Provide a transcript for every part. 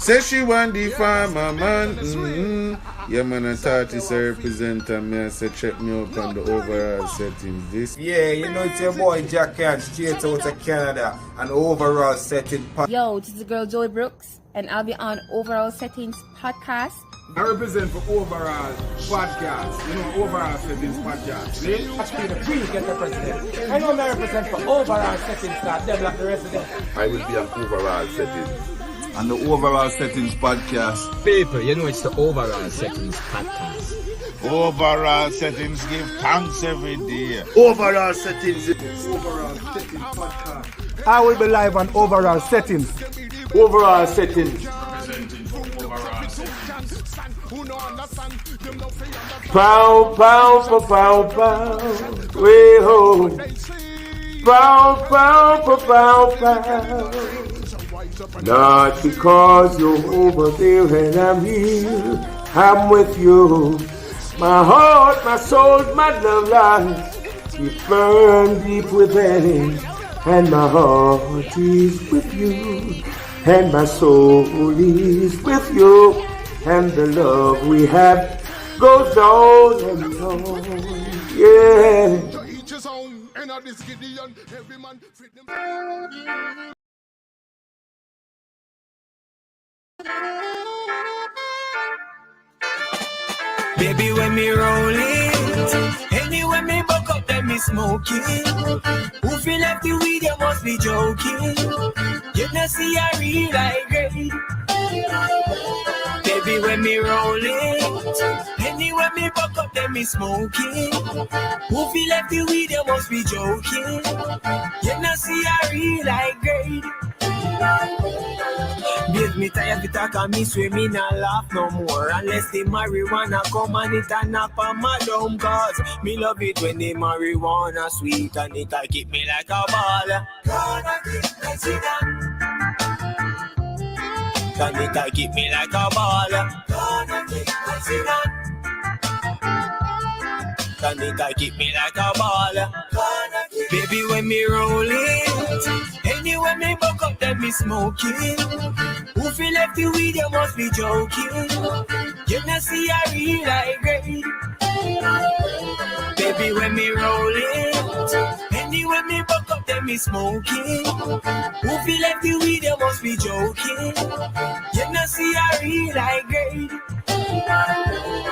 Say she want the farmer man. Yeah, man, I thought it's a representative. Me, I said check me up on the overall settings. This. Yeah, you know it's your boy Jack Can, straight out of Canada, and overall setting. Yo, this is the girl Joey Brooks, and I'll be on Overall Settings podcast. I represent for Overall Podcast. You know, Overall Settings Podcast. See? Watch me the queen get the president. I know I represent for Overall Settings that develop the resident. I will be on Overall Settings. And the Overall Settings Podcast. People, you know it's the Overall Settings Podcast. Overall settings give thanks every day. Overall Settings. Overall Settings Podcast. I will be live on Overall Settings. Overall settings. Pow, pow, pow, pow, pow. Way ho. Pow, pow, pow, pow, pow. Not because you're over there and I'm here. I'm with you. My heart, my soul, my love lies. You burn deep within. And my heart is with you. And my soul is with you. And the love we have goes on and on. Yeah. Baby, when me rolling, anyway me buck up, then me smoking. Who feel like the weed, you must be joking. You know see I real like great. Baby, when me rolling, anyway me buck up, then me smoking. Who feel like the weed, you must be joking. You know see I real like great. Babe, me tired to talk and me swear me not laugh no more. Unless the marijuana come and it a knock on my dome. Cause me love it when the marijuana sweet and it a keep me like a ball. Gonna keep me sit down. And it a keep me like a ball. Gonna keep me sit down. And it a keep me like a ball. Baby, when me rolling, anyway me buck up, then me smoking. Who feel like the weed, you must be joking. You know see I real like great. Baby, when me rolling, anyway me buck up, then me smoking. Who feel like the weed, you must be joking. You know see I real like great.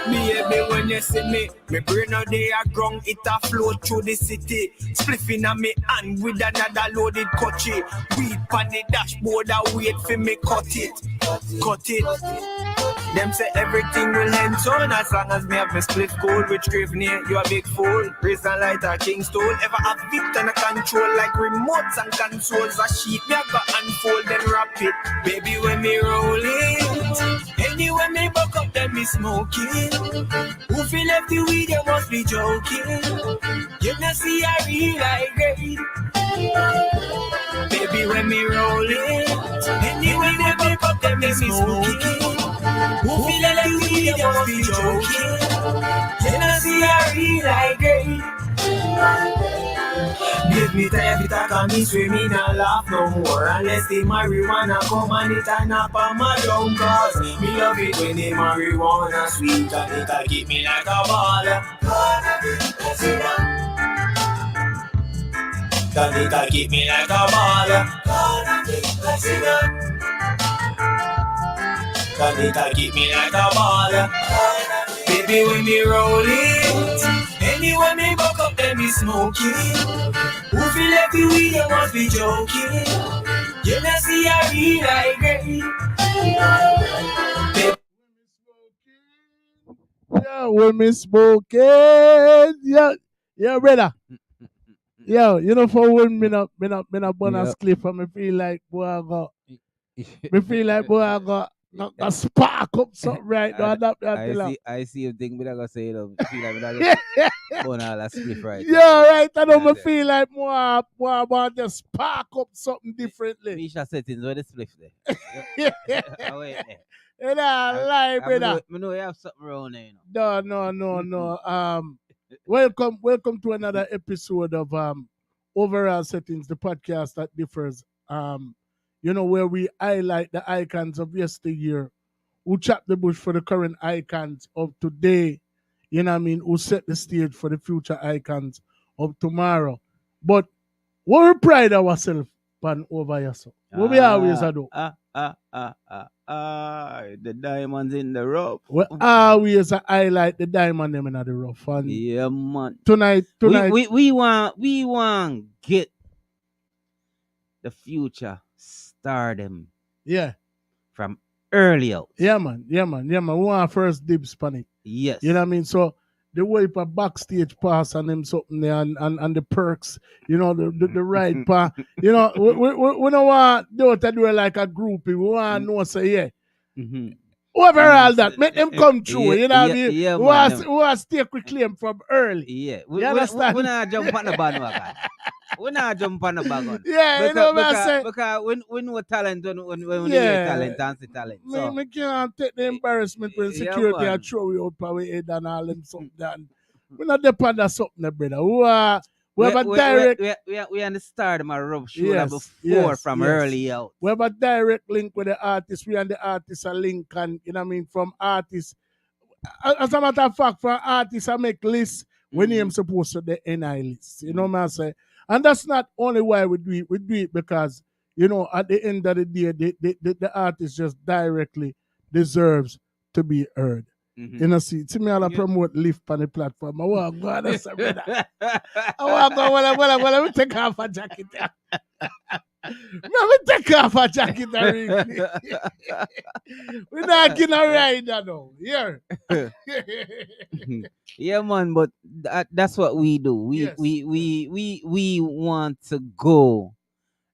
Baby, when you see me brain out there a ground, it a float through the city. Spliffing on me hand with another loaded cutchy. Weed on the dashboard, I wait for me cut it. Them say everything will end soon as long as me have my split cold. Which grave near you a big fool. Raise and light a king stool. Ever have it and a control like remotes and consoles. A sheet me a got unfold then wrap it. Baby, when me rolling, anyway me buck up then me smoking. Who feel left the weed, you must be joking. You know see I real like great. Baby, when me rolling, anyway me buck up then me smoking. Who feel like the weed, you must be joking. You know see I real like great. Give me tired to talk and me swear me not laugh no more. Unless the marijuana come and it a knock on my dome. Cause me love it when the marijuana sweet and it a keep me like a ball. Gonna keep me sit down. And it a keep me like a ball. Gonna keep me sit down. And it a keep me like a ball. Baby, when me rolling, anyway me buck up, then me smoking. Who feel like the weed, you must be joking. You know see I real like great. Yo, when me smoking, yeah, brother. Yo, you know for when me not burn a cliff and me feel like boy I got a spark up something right now. I see you think me not gonna say it. Feel like me not gonna burn all that split right. Yeah, right. I don't me feel like more about just spark up something differently. Misha settings where the split there. Wait there. You know, lie, brother. I know you have something wrong there, you know. No. Welcome to another episode of Overall Settings, the podcast that differs. where we highlight the icons of yesteryear, who chop the bush for the current icons of today, who set the stage for the future icons of tomorrow. But what we pride ourselves on over here, so? What we always do? The diamonds in the rough. We always highlight the diamond them in the rough. And yeah, man. Tonight, we want get the future stardom. Yeah. From early out. Yeah, man. We want first dibs on it. Yes. You know what I mean? So the way for backstage pass and them something there and the perks, the ride part. We don't want to do it like a groupie. We want to know, say, yeah. Mm-hmm. Overall, that make them come true. You know what I mean? Yeah, we want to stay quick claim from early. Yeah. You understand? We not jump on the bandwagon. We not jump on the bandwagon. Yeah, because, what I say? Because we know talent when we hear talent and see talent. So. We can't take the embarrassment when security and throw you out for we head and all them something done. We're not depend on something, brother. We have a direct. We understand my rough shoulder before from early out. We have a direct link with the artist. We and the artist are link, and from artists. As a matter of fact, for artists, I make lists when I'm supposed to the NI list. You know what I'm saying? And that's not only why we do it. We do it because at the end of the day, the artist just directly deserves to be heard. See me all promote lift on the platform. I want to go on that's brother. I want to go let me take off a jacket. Let me take off a jacket. We're not getting a ride now. Yeah. Yeah, man, but that's what we do. We want to go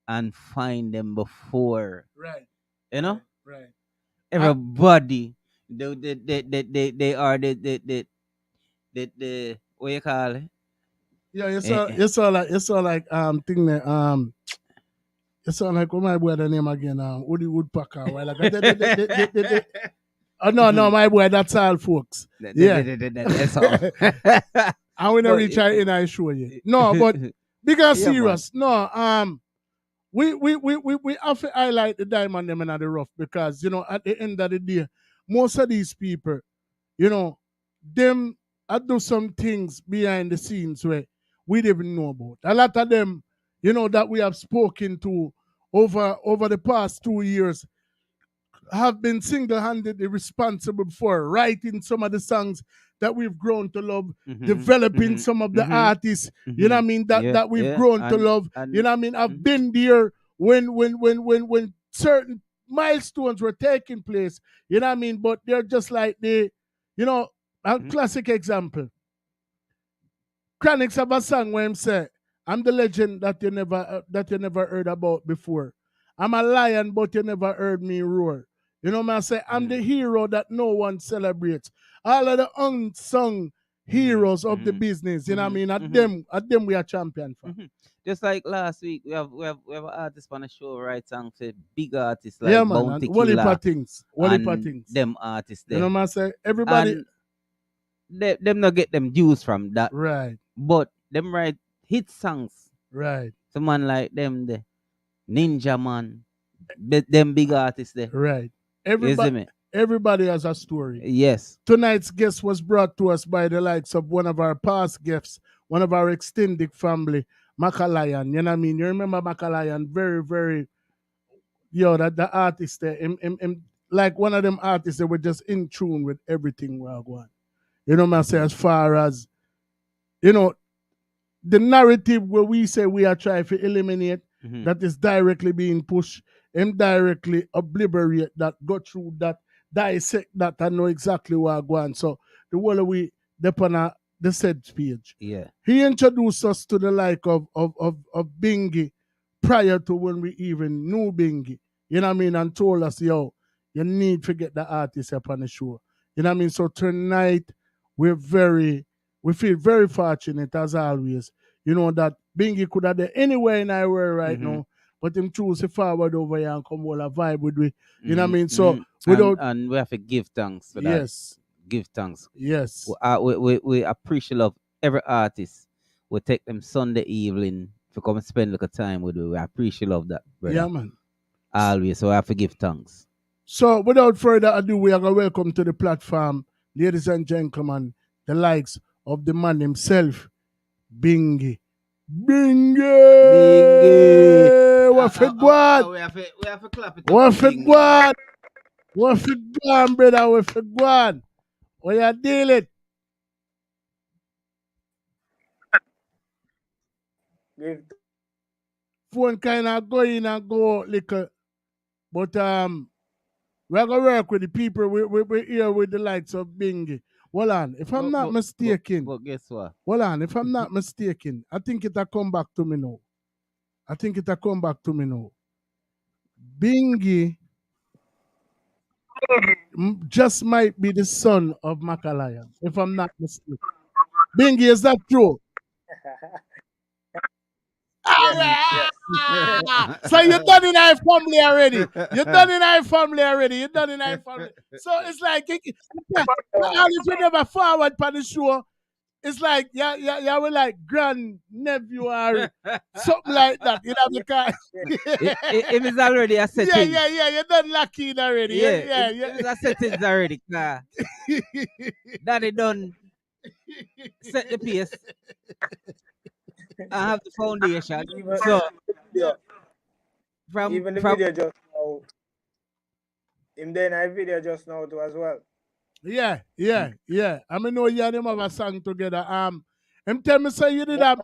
and find them before. Right. You know? Right. Everybody. They are the what you call it? Yeah, you saw like thing there you sound like what my boy the name again Woody Woodpecker like oh no my boy that's all folks. That's all. And we don't reach out in I show you. No, but because serious. No, we have to highlight the diamond them in the rough because at the end of the day, most of these people, them I do some things behind the scenes where we didn't even know about. A lot of them, that we have spoken to over the past 2 years have been single-handedly responsible for writing some of the songs that we've grown to love, developing some of the artists, that we've grown to love. I've been there when certain milestones were taking place, but they're just like a classic example. Chronics have a song where him say, I'm the legend that you never heard about before. I'm a lion, but you never heard me roar. You know what I say? I'm the hero that no one celebrates. All of the unsung heroes of the business, At them we are champion for. Just like last week, we have an artist on the show right song for big artists like Bounty Killer and them artists there. You know what I say? Everybody them not get them dues from that. Right. But them write hit songs. Right. Someone like them the Ninja Man. Them big artists there. Right. Everybody has a story. Yes. Tonight's guest was brought to us by the likes of one of our past guests, one of our extended family, Macalayan. You know what I mean? You remember Macalayan? Very, very, that the artist there, like one of them artists that were just in tune with everything we are going. You know what I say? As far as, the narrative where we say we are trying to eliminate, that is directly being pushed, and directly obliterate that, go through that, dissect that, and know exactly what are going. So the whole we depend on the said page. Yeah. He introduced us to the like of Bingi prior to when we even knew Bingi. You know what I mean? And told us, you need to get the artist up on the show. You know what I mean? So tonight we feel very fortunate as always. That Bingi could have done anywhere in our world right now, but him choose to forward over here and come all a vibe with we. You know what I mean? So and we have to give thanks for that. Yes. Give thanks. Yes. We appreciate of every artist. We take them Sunday evening to come and spend a little time with you. We appreciate of that, brother. Yeah, man. Always. So I have to give thanks. So without further ado, we are going to welcome to the platform, ladies and gentlemen, the likes of the man himself, Bingi. Bingi! What for what? We have to clap it up. What for what? What for what, brother? What for what? What you deal it? Phone kind of go in and go little, but we're gonna work with the people. We're here with the likes of Bingi. Hold on, if I'm not mistaken. But guess what? Hold on, if I'm not mistaken, I think it'll come back to me now. Bingi just might be the son of Macalayan, if I'm not mistaken. Bingi, is that true? So you're done in our family already. So it's like, if you never forward for the show, it's like, yeah, we're like grand nephew or something like that. You know, because if it's already a setting. Yeah, you're done lucky already. Yeah. It's a settings already. Daddy done set the pace. I have the foundation. So even the video just now. Him then I video just now too as well. Yeah. I mean, know you and him have a song together. Him tell me say you did have.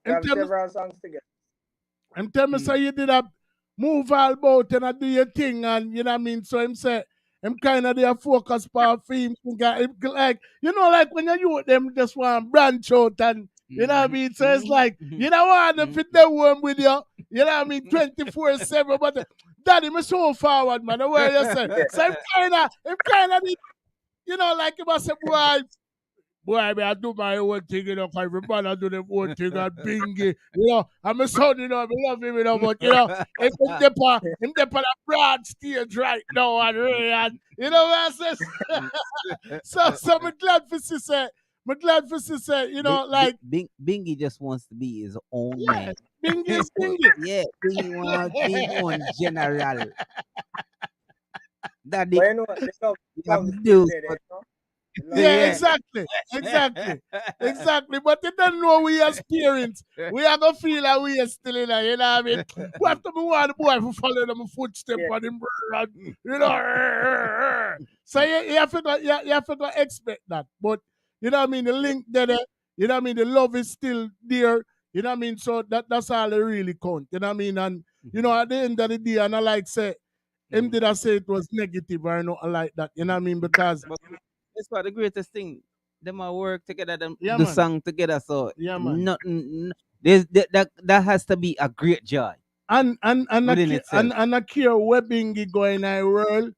We have several songs together. Him tell me say you did a move all about and I do your thing, and you know what I mean. So him say him kind of there focus part for him. Like, you know, like when you with them just want branch out and you know what I mean. So it's like you don't want to fit the one with you. You know what I mean, 24/7. But Daddy, me so forward, man. The way you say. So him kind of, you know, like he must say, boy, I do my own thing, you know, because everybody I do their own thing and Bingi, you know, I'm a son, you know, I love him, you know, but, you know, if him dep on a broad stage right now and Ray and, you know what I say? so I'm glad for sister, you know, like. Bingi just wants to be his own man. Bingi is Bingi. Yeah, Bingi wants to be his own general. Daddy, but you know, yeah, exactly. But they don't know we as parents. We are gonna feel like we are still in there, you know what I mean? We have to be one boy for following them footsteps on him, and, you know. So you have to go expect that. But you know what I mean, the link there, you know what I mean, the love is still there, you know what I mean? So that's all that really count, you know what I mean? And you know, at the end of the day, and I like say him did I say it was negative or nothing like that, you know what I mean? Because that's what the greatest thing. Them all work together, them yeah, do man. song together. So yeah, man. Nothing. That has to be a great joy. And within itself. And a care webbing going in our world,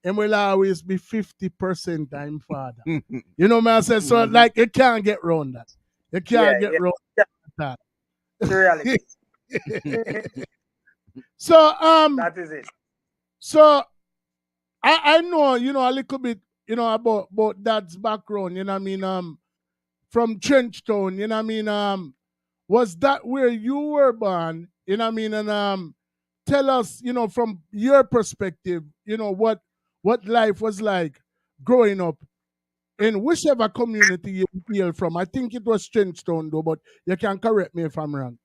and will always be 50% time father. You know what I say? So like you can't get around that. You can't get around that. Reality. So that is it. So I know, you know, a little bit, you know, about dad's background, you know what I mean? From Trenchtown, you know what I mean? Was that where you were born? You know what I mean? And tell us, you know, from your perspective, you know, what life was like growing up in whichever community you hail from. I think it was Trenchtown though, but you can correct me if I'm wrong.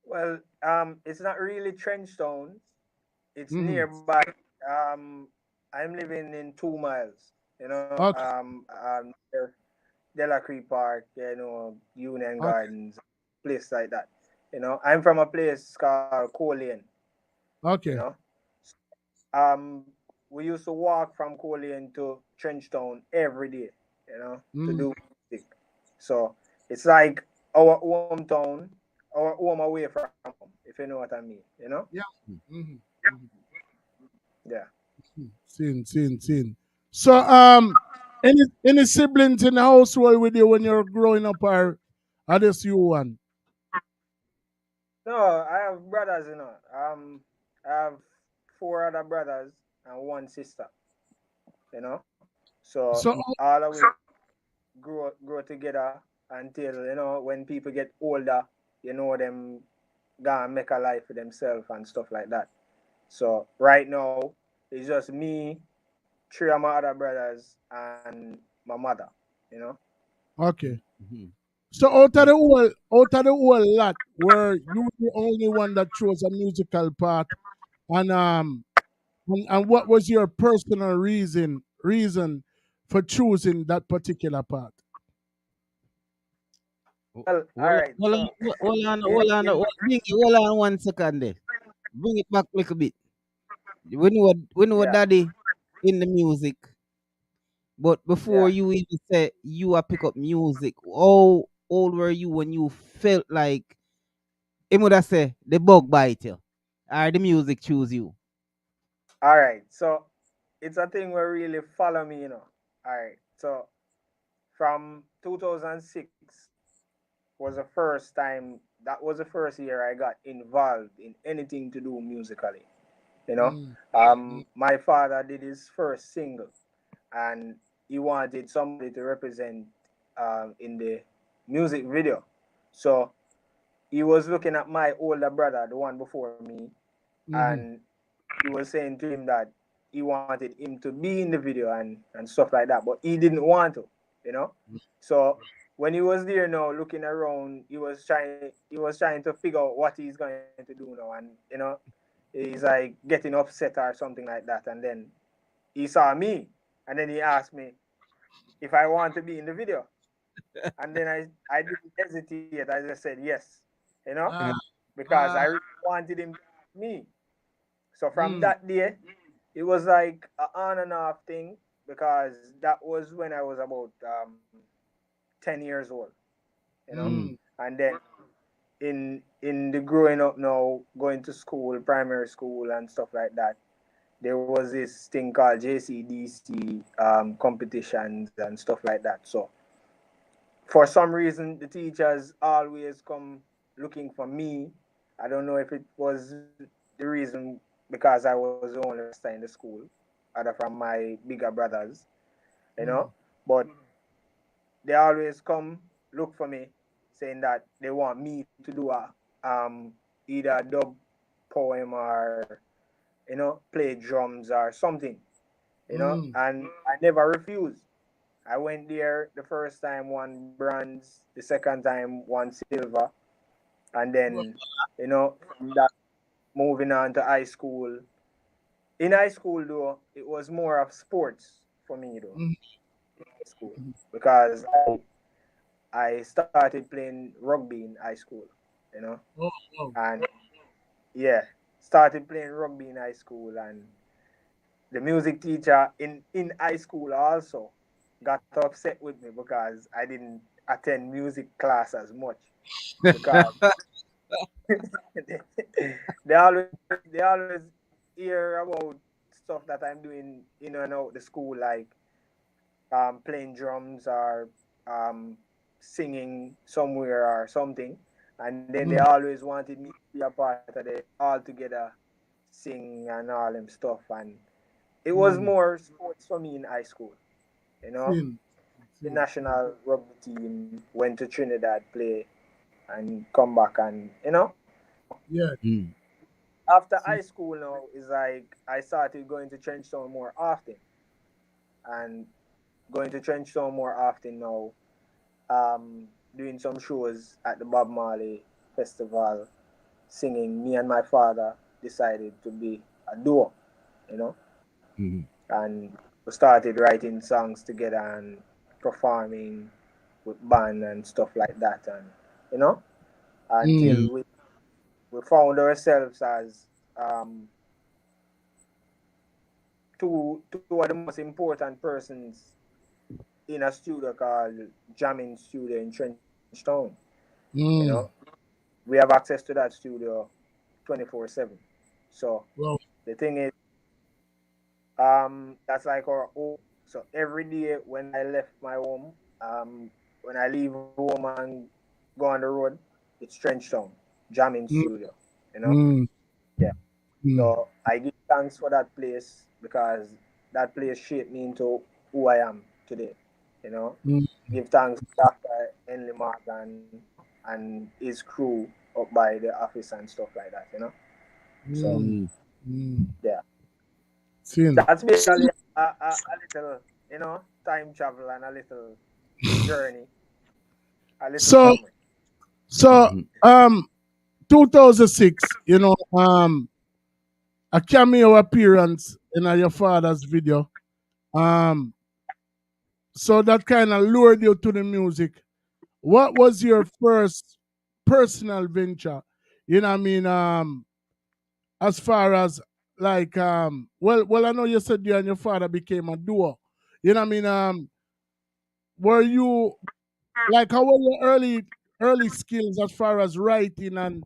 Well, it's not really Trenchtown. It's nearby. I'm living in 2 miles, you know, Okay. near Delacree Park, you know, Union Gardens, place like that. You know, I'm from a place called Colane. Okay. You know, we used to walk from Colane to Trenchtown every day, you know, to do music. So it's like our hometown, our home away from home, if you know what I mean, you know? Yeah. Yeah. Seen. So any siblings in the household with you when you're growing up, or just you one? No, I have brothers, you know. I have 4 other brothers and 1 sister. You know? So all of us grow together until, you know, when people get older, you know them go and make a life for themselves and stuff like that. So right now, it's just me, three of my other brothers, and my mother. You know. Okay. So out of the whole lot, were you the only one that chose a musical part? And what was your personal reason for choosing that particular part? Well, all right. So Hold on 1 second there. Bring it back a little bit. We know yeah. daddy in the music, but before Yeah. you even say you are pick up music, how old were you when you felt like him would have say the bug bite you or the music choose you? All right. So it's a thing where really follow me. All right. So from 2006 was the first time. That was the first year I got involved in anything to do musically. You know, Mm, my father did his first single, and he wanted somebody to represent in the music video. So he was looking at my older brother, the one before me, mm-hmm, and he was saying to him that he wanted him to be in the video and stuff like that, but he didn't want to, you know. So when he was there now, looking around, he was trying to figure out what he's going to do now, and he's like getting upset or something like that, and then he saw me, and then he asked me if I want to be in the video, and then I didn't hesitate, I just said yes, you know, ah, because I ah, really wanted him to ask me. So from mm, that day, it was like an on and off thing because that was when I was about 10 years old, you know, Mm. mm, and then in the growing up now, going to school, primary school and stuff like that, there was this thing called JCDC competitions and stuff like that. So for some reason, the teachers always come looking for me. I don't know if it was the reason because I was the only rasta in the school, other from my bigger brothers, mm, but they always come look for me, saying that they want me to do a either a dub poem or play drums or something, mm, and I never refused. I went there the first time, one bronze, the second time one silver, and well, then from that moving on to high school. In high school though, it was more of sports for me though. mm, High school because I started playing rugby in high school, you know, oh, oh, and yeah, started playing rugby in high school, and the music teacher in high school also got upset with me because I didn't attend music class as much because they always hear about stuff that I'm doing in and out the school, like playing drums or um, singing somewhere or something, and then they mm, always wanted me to be a part of the all together sing and all them stuff, and it was mm, more sports for me in high school. You know, sin, the sin, national rugby team went to Trinidad play and come back, and yeah, Mm. after high sin, school now is like I started going to Trenchtown more often, and going to Trenchtown more often now, doing some shows at the Bob Marley Festival, singing. Me and my father decided to be a duo, you know, Mhm. and we started writing songs together and performing with band and stuff like that, and you know, mm, until we found ourselves as two of the most important persons in a studio called Jamming Studio in Trenchtown. You know, mm, we have access to that studio 24/7. So well, the thing is, that's like our home. So every day when I left my home, when I leave home and go on the road, it's Trenchtown, Jamming mm, Studio. You know, mm, yeah. mm, So I give thanks for that place because that place shaped me into who I am today. You know, mm, give thanks to Dr. Henley Morgan and his crew up by the office and stuff like that, you know. So yeah, Sin. that's basically a little, you know, time travel and a little journey, a little So summary. so 2006, a cameo appearance in your father's video. Um so that kind of lured you to the music. What was your first personal venture? You know what I mean? As far as like well I know you said you and your father became a duo. You know what I mean? Were you like how were your early skills as far as writing and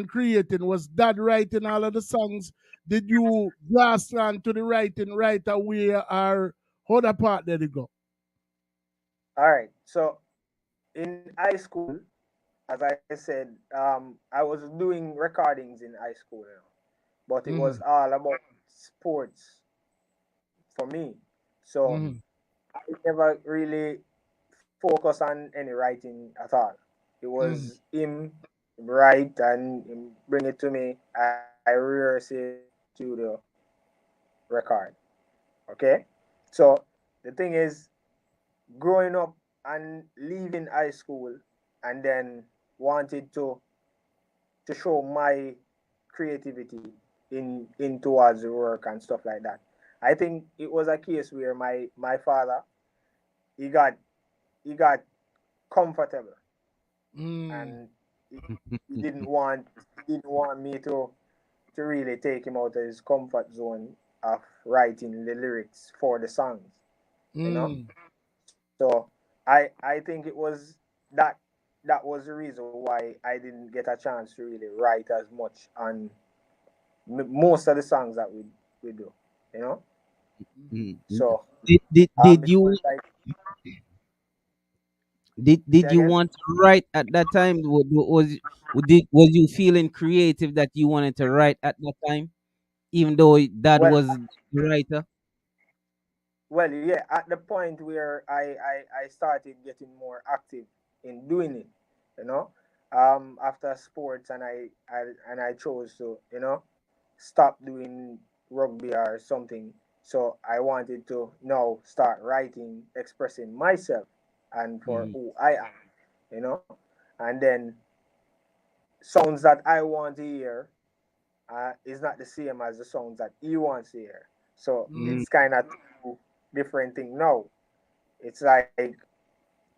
creating? Was dad writing all of the songs? Did you blast on to the writing right away, or how that part did it go? All right. So in high school, as I said, I was doing recordings in high school, you know, but it was Mm-hmm. all about sports for me. So Mm-hmm. I never really focus on any writing at all. It Mm-hmm. was him write and him bring it to me. I rehearse it to the record. Okay, so the thing is, growing up and leaving high school, and then wanted to show my creativity in towards the work and stuff like that. I think it was a case where my father he got he got comfortable Mm. and he didn't want me to really take him out of his comfort zone of writing the lyrics for the songs, you know. Mm. So I think it was that that was the reason why I didn't get a chance to really write as much on most of the songs that we do, you know. So Did you before like did say you again. want to write at that time? Was you feeling creative that you wanted to write at that time, even though dad Well, was the writer? well, yeah. At the point where I started getting more active in doing it, you know, after sports, and I chose to, you know, stop doing rugby or something. So I wanted to now start writing, expressing myself and for Mhm. who I am, you know, and then sounds that I want to hear is not the same as the sounds that he wants to hear. So Mm. Mm, it's kind of two different thing now. It's like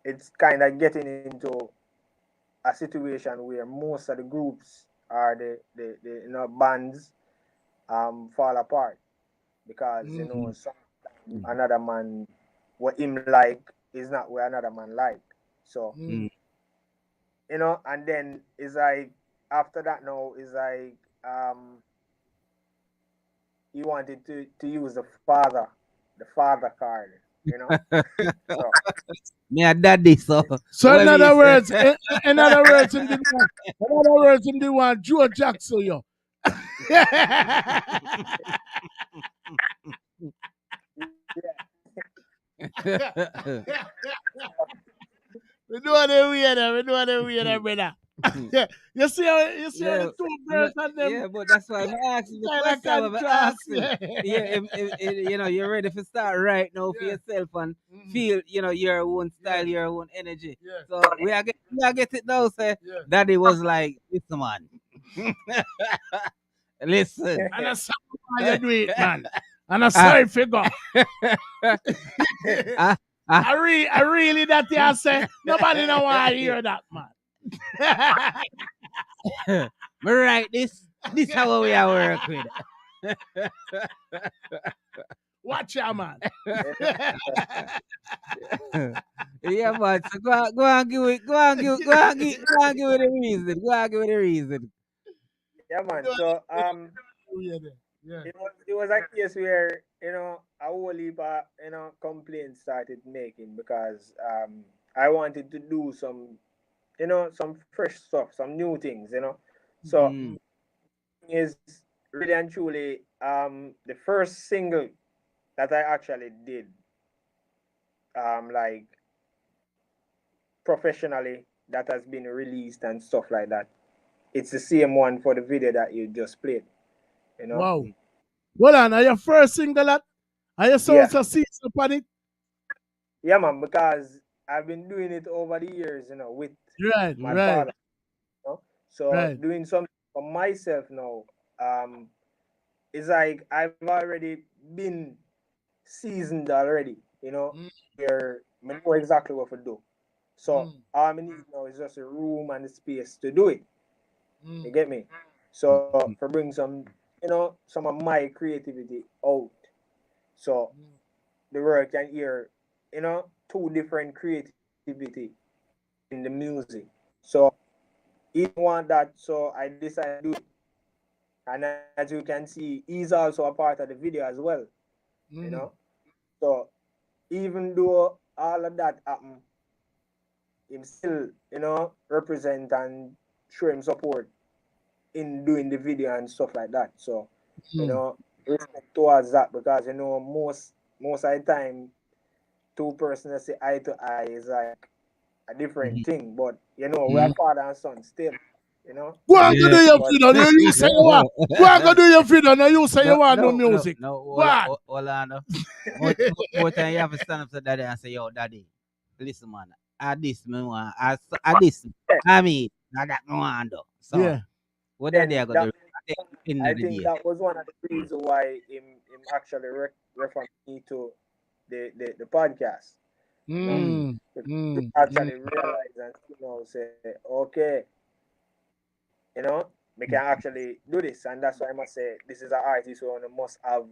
it's kind of getting into a situation where most of the groups are the bands fall apart because you know Mm. some, mhm, another man what him like is not what another man like. So Mm. mm. you know, and then it's like after that now is like he wanted to use the father card, you know. So Me a daddy, so So what me say? in other words, in other words, in the one Joe Jackson, yo. We do it weird, we do it weird, brother. You see how Yeah, the two no, girls and them yeah, but that's why I'm asking the kind of question. I'm contrast. asking. Yeah. Yeah, you know, you're ready to start right now for Yeah. yourself and Mhm. feel, you know, your own Yeah. style, your own energy. Yeah. So we are get it now, say. Yeah. Daddy was like, listen, man. Listen. And I'm sorry how you do it, man. And I'm sorry figure. Ah, ah, I really that you say. Nobody know why I hear that, man. me write this. This how we are work with. Watch out, man. Yeah, man. So go on, give it, go on, give it a reason. Go on, give it a reason. yeah, man. So Yeah. it was a case where you know a whole heap of complaints started making because I wanted to do some some fresh stuff, some new things, you know. So Mm. is really and truly the first single that I actually did like professionally. that has been released and stuff like that. It's the same one for the video that you just played. You know? Wow. Well, on, are your first single that? Are your Yeah. songs a season upon it? Yeah, man, because I've been doing it over the years, with Right, my right, father. So right. doing something for myself now, it's like I've already been seasoned already, Mm, where I know exactly what to do. So mm, all I need now is just a room and a space to do it. You mm, get me? So for bring some of my creativity out. So mm, the world can hear, two different creativity in the music. So he didn't want that, so I decided to do it. And as you can see, he's also a part of the video as well. You know? mm. So even though all of that happened, him still, represent and show him support in doing the video and stuff like that. So, you Mm. know, respect towards that because most of the time 2 persons say eye to eye is like a different thing. But we're father and son still, you know. Go and go do your But video. You say you want. Go and go do your video. Now you say you want no music. Go on. Hold on. More time you have to stand up to daddy and say, yo, daddy, listen, man. I this me want. I this. I mean, I got no want do. So, Yeah. what daddy then I got that do? In I the think day. that was one of the reasons why him actually referred me to the podcast. You know, Mm. Mm. to Mm. Mm. actually realize and say, okay, we can actually do this, and that's why I must say this is an artist who must have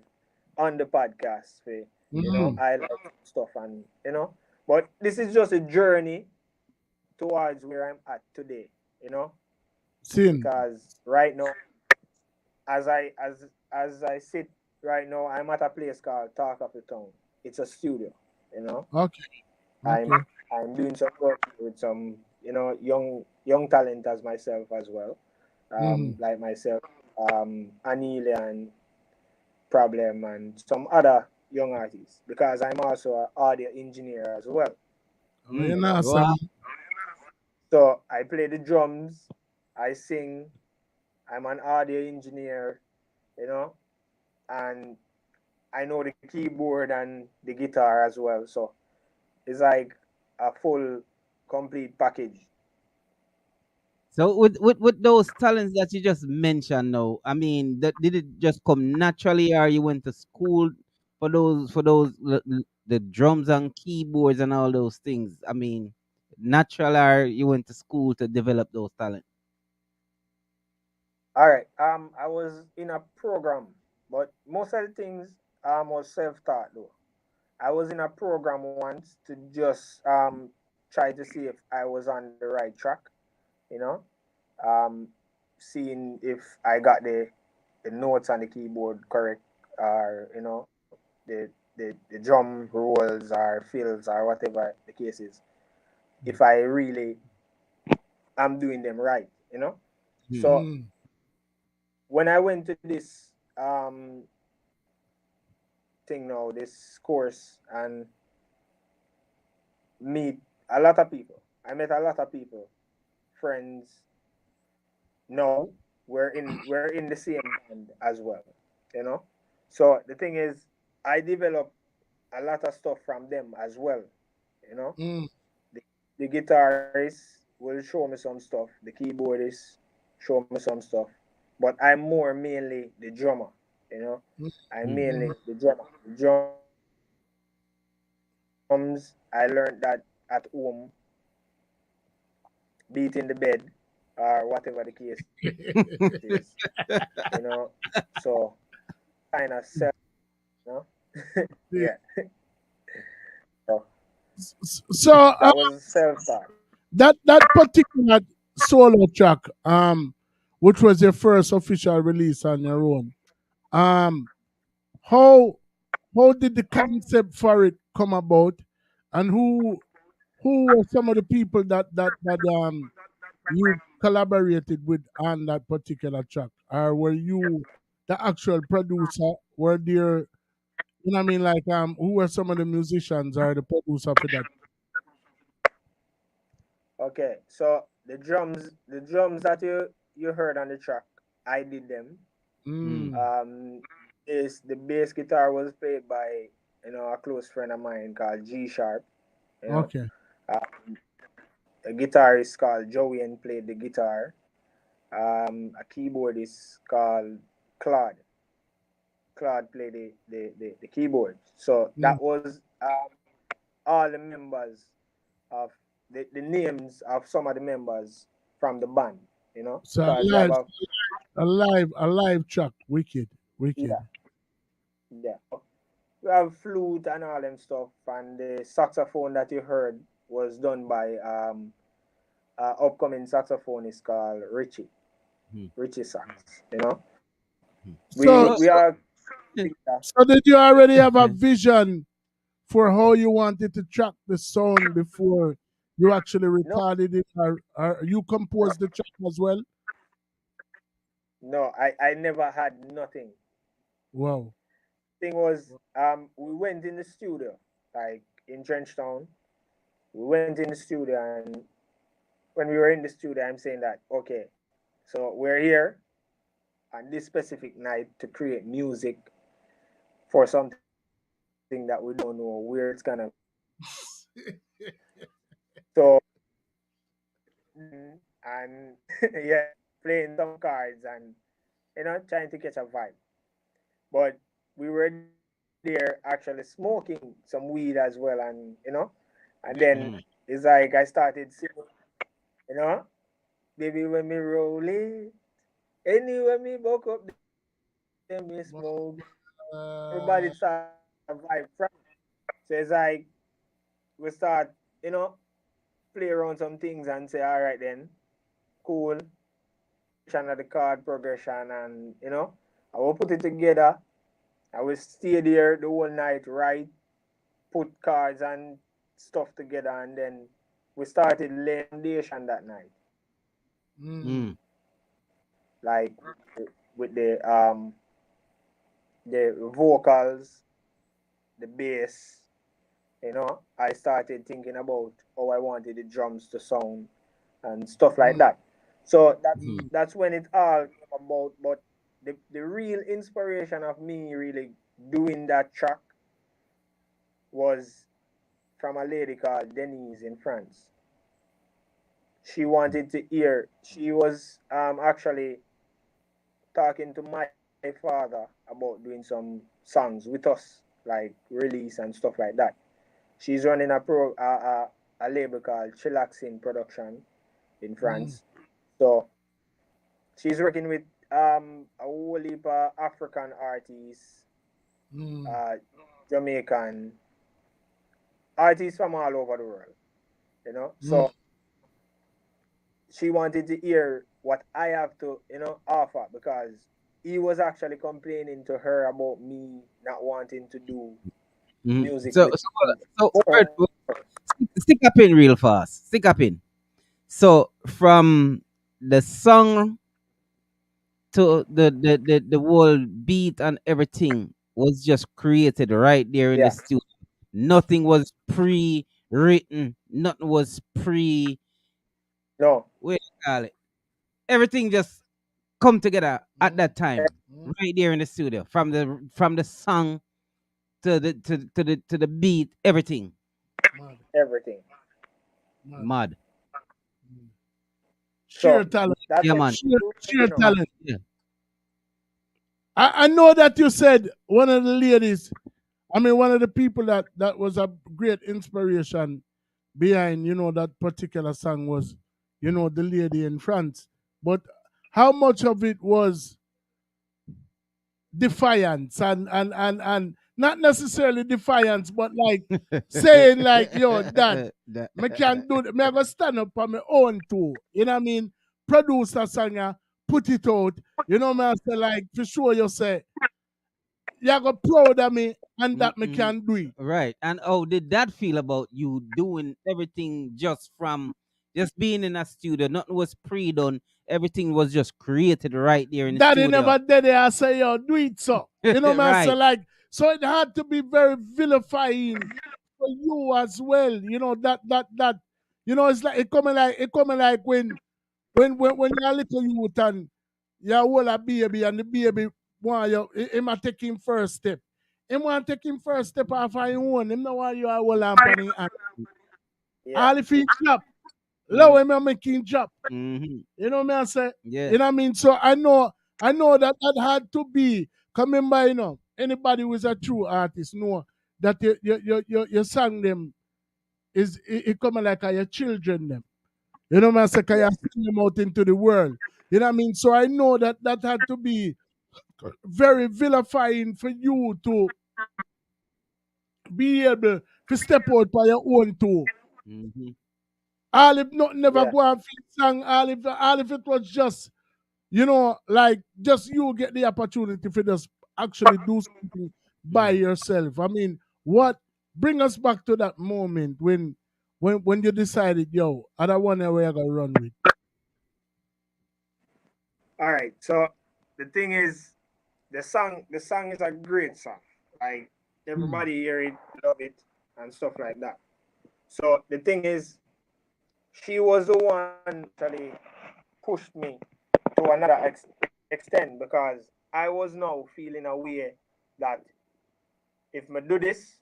on the podcast for Mm. I like stuff and but this is just a journey towards where I'm at today, Sin. because right now as I sit right now, I'm at a place called Talk of the Town. It's a studio, you know. Okay. I'm Okay. I'm doing some work with some young talent as myself as well. Mm. Like myself, Anile and Problem and some other young artists because I'm also an audio engineer as well. Oh, you You know, know, Wow. some. so I play the drums, I sing, I'm an audio engineer, you know, and I know the keyboard and the guitar as well. So it's like a full, complete package. So with those talents that you just mentioned now, I mean, did it just come naturally, or you went to school for the drums and keyboards and all those things? I mean, natural, or you went to school to develop those talents? All right. I was in a program, but most of the things was self-taught though. I was in a program once to just try to see if I was on the right track, you know, um, seeing if I got the notes on the keyboard correct, or the drum rolls or fills or whatever the case is. If I really am doing them right, So Mm. when I went to this thing now, this course, and meet a lot of people. I met a lot of people, friends. No, we're in the same band as well, you know. So the thing is, I developed a lot of stuff from them as well, you know. Mm. The, the guitarist will show me some stuff. The keyboardist show me some stuff, but I'm more mainly the drummer, you know. I'm mainly Mm. the drummer. The drums I learned that at home, beating the bed, or whatever the case is, so kind of self, you know. Yeah. Yeah. So So that was self-taught. that particular solo track, which was your first official release on your own, um, how did the concept for it come about, and who were some of the people that you collaborated with on that particular track, or were you the actual producer? Were there, you know what I mean, like who were some of the musicians or the producer for that? Okay, so the drums that you heard on the track, I did them. Mm. Is the bass guitar was played by a close friend of mine called G Sharp. You know, Okay. um, a guitarist called Joey and played the guitar. A keyboardist called Claude. Claude played the keyboard. So Mm. that was all the members of the names of some of the members from the band. So Because you have a live track. Wicked. Wicked. yeah, yeah. We have flute and all them stuff, and the saxophone that you heard was done by upcoming saxophonist called Richie. Hmm. Richie Sax. You know, we So So, we are so did you already have a vision for how you wanted to track the sound before you actually no, recorded it, or you composed the track as well? no. I never had nothing. Wow. Thing was, we went in the studio, like in Trenchtown. We went in the studio, and when we were in the studio, I'm saying that okay, so we're here on this specific night to create music for something that we don't know where it's gonna go. So and yeah, playing some cards and trying to catch a vibe. But we were there actually smoking some weed as well, and then mm, it's like I started singing, you know, baby when me roll it, anywhere me buck up, then me smoke. Everybody start to catch a vibe from it. So it's like we start, play around some things and say, all right then, cool, progression of the chord progression, and I will put it together. I will stay there the whole night, write, put cards and stuff together, and then we started laying foundation that night, Mm. mm, like with the vocals, the bass. I started thinking about how I wanted the drums to sound and stuff like that. So mm, that's when it all came about. But the real inspiration of me really doing that track was from a lady called Denise in France. She wanted to hear. She was actually talking to my father about doing some songs with us, like release and stuff like that. She's running a label called Chillaxin Production in Mm. France. So she's working with a whole heap of African artists, Mm. uh, Jamaican artists from all over the world. Mm. So she wanted to hear what I have to, offer because he was actually complaining to her about me not wanting to do mm. music So, with so, him. Bert, stick up in real fast. Stick up in. So, from the song to the whole beat and everything was just created right there in the Yeah, studio. Nothing was pre-written. Nothing was pre. no, What do you call it? Everything just come together at Mm. that time, Mm. right there in the studio. From the song to the beat, everything. Mad. everything. Mad. Mad. Mm. Sheer So talent. that's Yeah, when man. Sheer you know, talent. Yeah. I know that you said one of the ladies, I mean, one of the people that was a great inspiration behind, that particular song was, the lady in France. But how much of it was defiance and not necessarily defiance, but like saying like, yo, dad, me can't do that. Me I go stand up on my own too. You know what I mean? Produce a song, put it out. Me I say like for sure you say, you go proud of me and that me Mm-mm. can do it. Right. And how did that feel about you doing everything just being in a studio? Nothing was pre-done. Everything was just created right there in the Daddy studio. never did it. I say, yo, do it so. Me I say Right. like, so it had to be very vilifying for you as well. You know, it's like it coming like when you're a little youth and you hold a baby and the baby want you, him a take him first step. Him want take him first step off on his own. Him no want you a hold on pan him hand. All if he drop, low him a make him drop. Mm-hmm. You know what I say? Yeah. You know what I mean? So I know that had to be coming by, you know, anybody who is a true artist know that your song them is it coming like your children them. You know what I say? Because you send them out into the world. You know what I mean? So I know that had to be very vilifying for you to be able to step out by your own too. Mm-hmm. All if not never go and feel song, all if it was just, you know, like just you get the opportunity for just actually do something by yourself. I mean, what bring us back to that moment when you decided, yo, I don't want to where I gonna run with. All right. So the thing is, the song is a great song. Like everybody hear it, love it, and stuff like that. So the thing is, she was the one actually pushed me to another extent because I was now feeling aware that if I do this,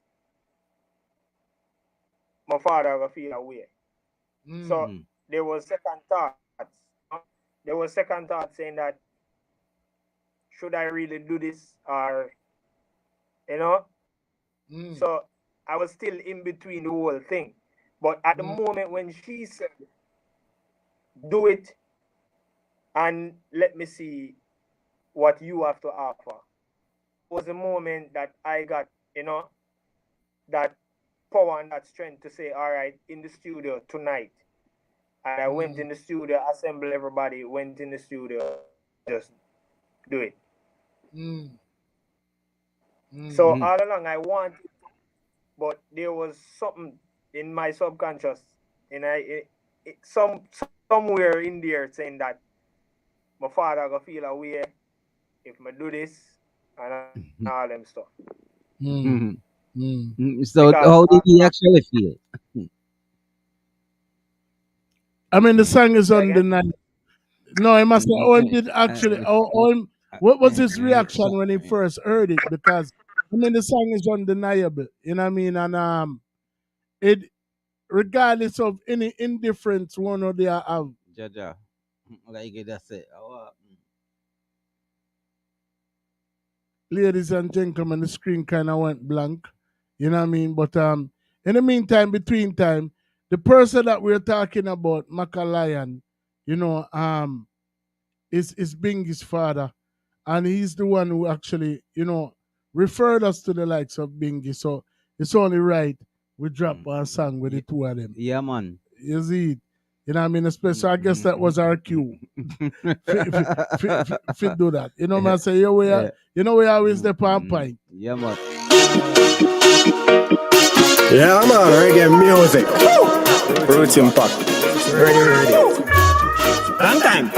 my father will feel aware. So there was second thoughts. There was second thought saying that should I really do this or you know? So I was still in between the whole thing. But at the moment when she said do it and let me see what you have to offer, was the moment that I got, you know, that power and that strength to say, all right, in the studio tonight. And I went in the studio, assembled everybody, went in the studio, just do it. So all along I wanted, but there was something in my subconscious, and somewhere in there saying that my father gonna feel aware if I do this and all them stuff. So Because how did he actually feel? I mean, the song is undeniable. No, I must say, Owen did actually. What was his reaction when he first heard it? Because I mean, the song is undeniable. You know what I mean? And it, regardless of any indifference one or the other, Jaja, like that's it. ladies and gentlemen, the screen kind of went blank. You know what I mean? But in the meantime, between time, the person that we're talking about, Macalion, you know, is Bingi's father, and he's the one who actually, you know, referred us to the likes of Bingi. So it's only right we drop our song with the two of them. Yeah, man. You see, you know what I mean? Especially, I guess that was our cue. Fit do that. You know what I say? You know we always the palm pint. Yeah, man. Yeah, man, reggae music. Roots Impact. Ready. Long time.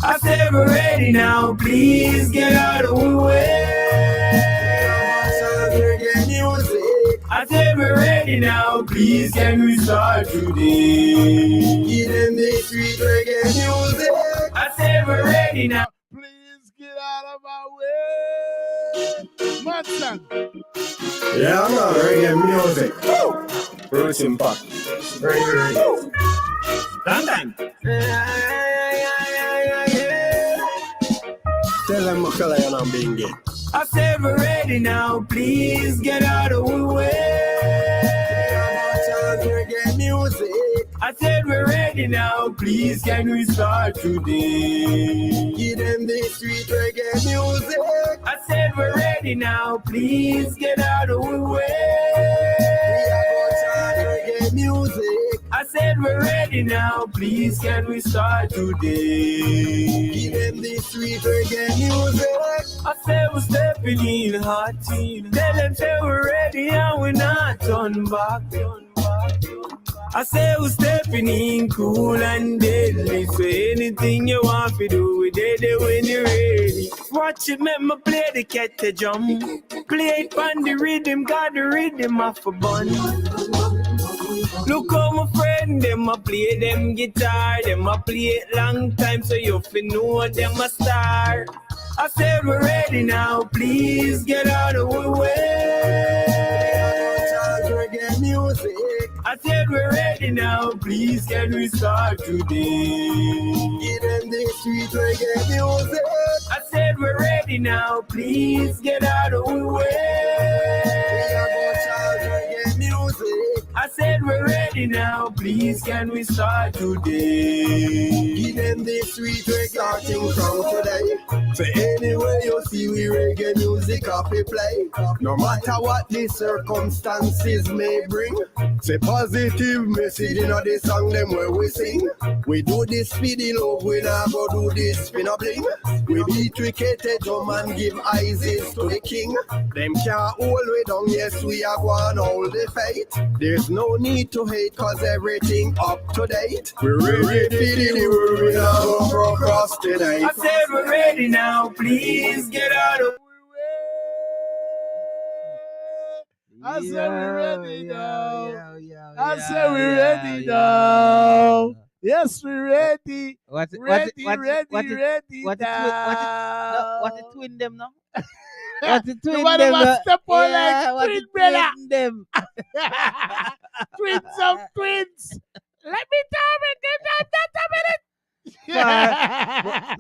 I said we're ready now, please get out of the way. I said we're ready now, please can we start today? Give them the sweet reggae music. I said we're ready now. Please get out of my way. Mad song. Yeah, man, reggae music. Roots Impact. Ready. Long time. Tell them Macalion and Bingi. I said we're ready now, please get out of the way. I said we're ready now, please can we start today? Give them the sweet reggae music. I said we're ready now, please get out of the way. Reggae music. I said we're ready now, please can we start today? Give them the sweet reggae music. I said we're stepping in hot. Tell them say we're ready and we're not turn back. I say we're stepping in cool and deadly. So anything you want to do, we did it when you're ready. Watch it, make me play the cat drum. Play it on the rhythm, got the rhythm off a bun. Look how my friend, them a play them guitar. Them a play it long time, so you fi know them a star. I said we're ready now, please get out of the way. Reggae music. I said we're ready now, please can we start today? Give them the sweet reggae music. I said we're ready now, please get out of the way. We are going to charge reggae music. I said we're ready now, please can we start today? Give them the sweet reggae starting from today. For anywhere you see we reggae music off we play. No matter what the circumstances may bring. Say positive message in the song them where we sing. We do this for the love, we not go do this for no bling. We beat wicked drum and give ISIS to the king. Them can't hold we down, yes we are going hold the fate. There's no need to hate cause everything up to date. We're ready for the world, we not go procrastinate. I said we're ready now, please get out of I said we're ready now. I said we're ready now. Yes, we're ready. What Ready now? What the twin them now? What the twin one them? of us step on Yeah, what like the twin brother. twin them? Twins of twins. Let me tell me, give that a minute.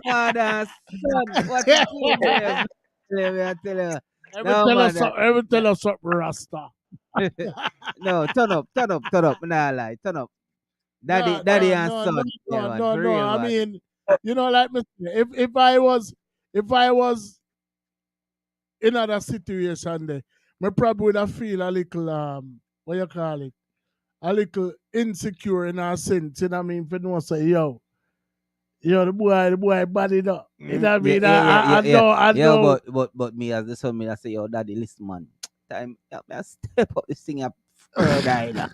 Father, son, what the twin them? I tell you. Let me tell us something, Rasta. No, turn up. Nah, lie, turn up. Daddy and son. No. I mean, you know, like me, if I was in other situation there, me probably would have feel a little what you call it, a little insecure in a sense. You know what I mean? If you know say yo, the boy bad enough. You know what I mean? I know. But me as the son, me I say, yo, daddy, listen, man. Time, I step up this thing up further, you know.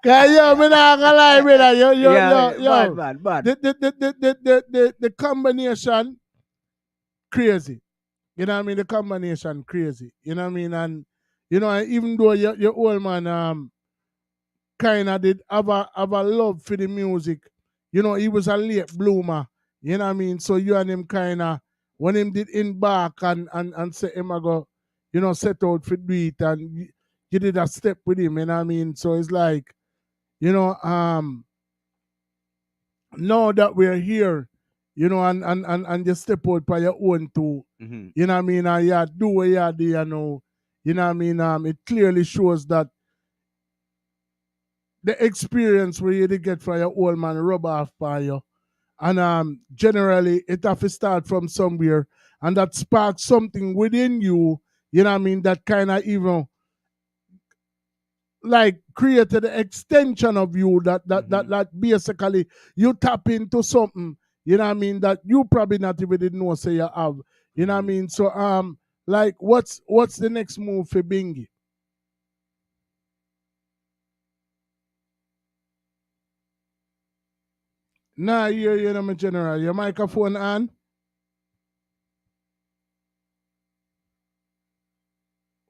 Cause yo, me not gonna lie, brother. Yo. Bad. The combination crazy. You know what I mean? The combination crazy. You know what I mean? And you know, even though your old man kind of did have a love for the music, you know, he was a late bloomer. You know what I mean? So you and him kind of, when him did embark and say him I go, you know, set out for do it, and you did a step with him. You know what I mean? So it's like, you know, now that we're here, you know, and you step out by your own too. Mm-hmm. You know what I mean? And you do what you do, you know. You know what I mean? It clearly shows that the experience where you did get from your old man rub off by you. And generally it have to start from somewhere, and that sparks something within you, you know what I mean, that kind of even like created the extension of you that basically you tap into something, you know what I mean, that you probably not even didn't know say you have. You know what I mean? So like what's the next move for Bingi? Nah, you know, my general. Your microphone on?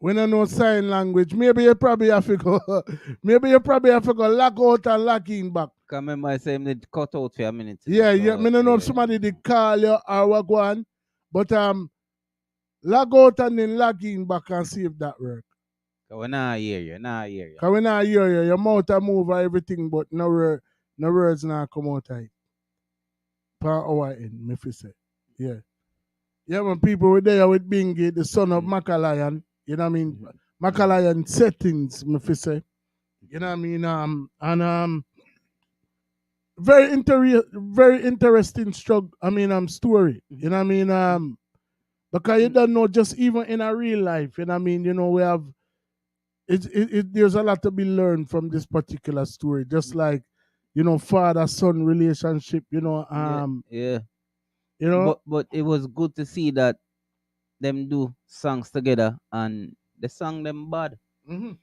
We don't know sign language. Maybe you probably have to go. Lock out and lock in back. Can remember I say him need cut out for a minute. Yeah. Me don't know if somebody did call you or what go on. But log out and then log in back and see if that work. Cause we not hear you. Cause we not hear you. Your mouth a move and everything, but no words not come out of it. Per our end, me fi say. Yeah. Yeah, when people were there with Bingi, the son of Macalion, you know what I mean? Macalion settings, me fi say. You know what I mean? Very interesting story. You know what I mean? Because you don't know, just even in a real life, you know what I mean? You know, we have there's a lot to be learned from this particular story. Just like, you know, father-son relationship, you know, yeah. You know, but it was good to see that them do songs together and the song them bad. Mm-hmm.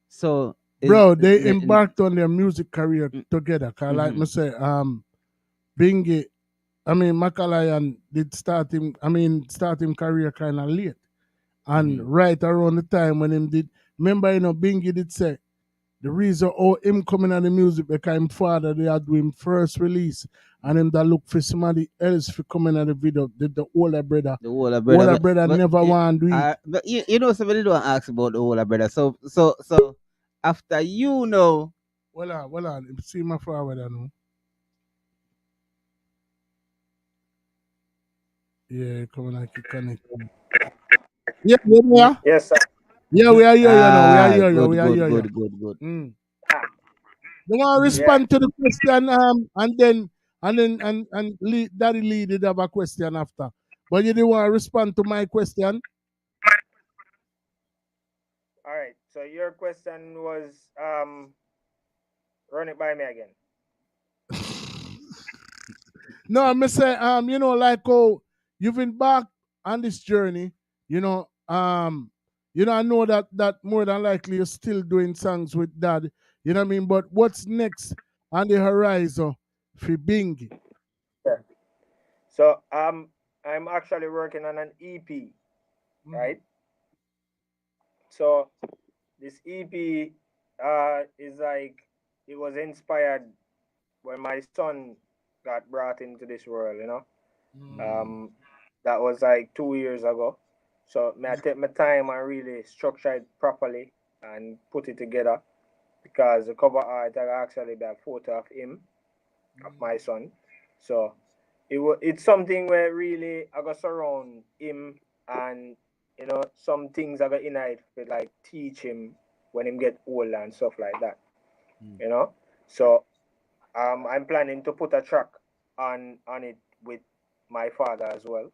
So Bro, they embarked on their music career together. Cause like me say, Bingi, Macalayan did start him career kind of late. And right around the time when him did, remember, Bingi did say, the reason him coming on the music because him father they had do him first release and him that look for somebody else for coming on the video, the older brother. The older brother. Older brother never want to do it. But you know, somebody don't ask about the older brother. So after you know. Well on. See my forward now. Yeah, coming like you connect. Yeah. Yes, sir. Yeah, we are here, now. We are here, good, we are here. Good. They want to respond to the question, and Daddy Lee did have a question after. But you didn't want to respond to my question. All right. So your question was run it by me again. No, I say, like you've embarked on this journey, I know that more than likely you're still doing songs with Dad, you know what I mean? But what's next on the horizon for Bingi? Yeah. So I'm actually working on an EP, right? So this EP is like it was inspired when my son got brought into this world, that was like 2 years ago. So may I take my time and really structure it properly and put it together because the cover art I actually be a photo of him, of my son. So it's something where really I got surround him and some things I got in it to like teach him when him get old and stuff like that. So I'm planning to put a track on it with my father as well.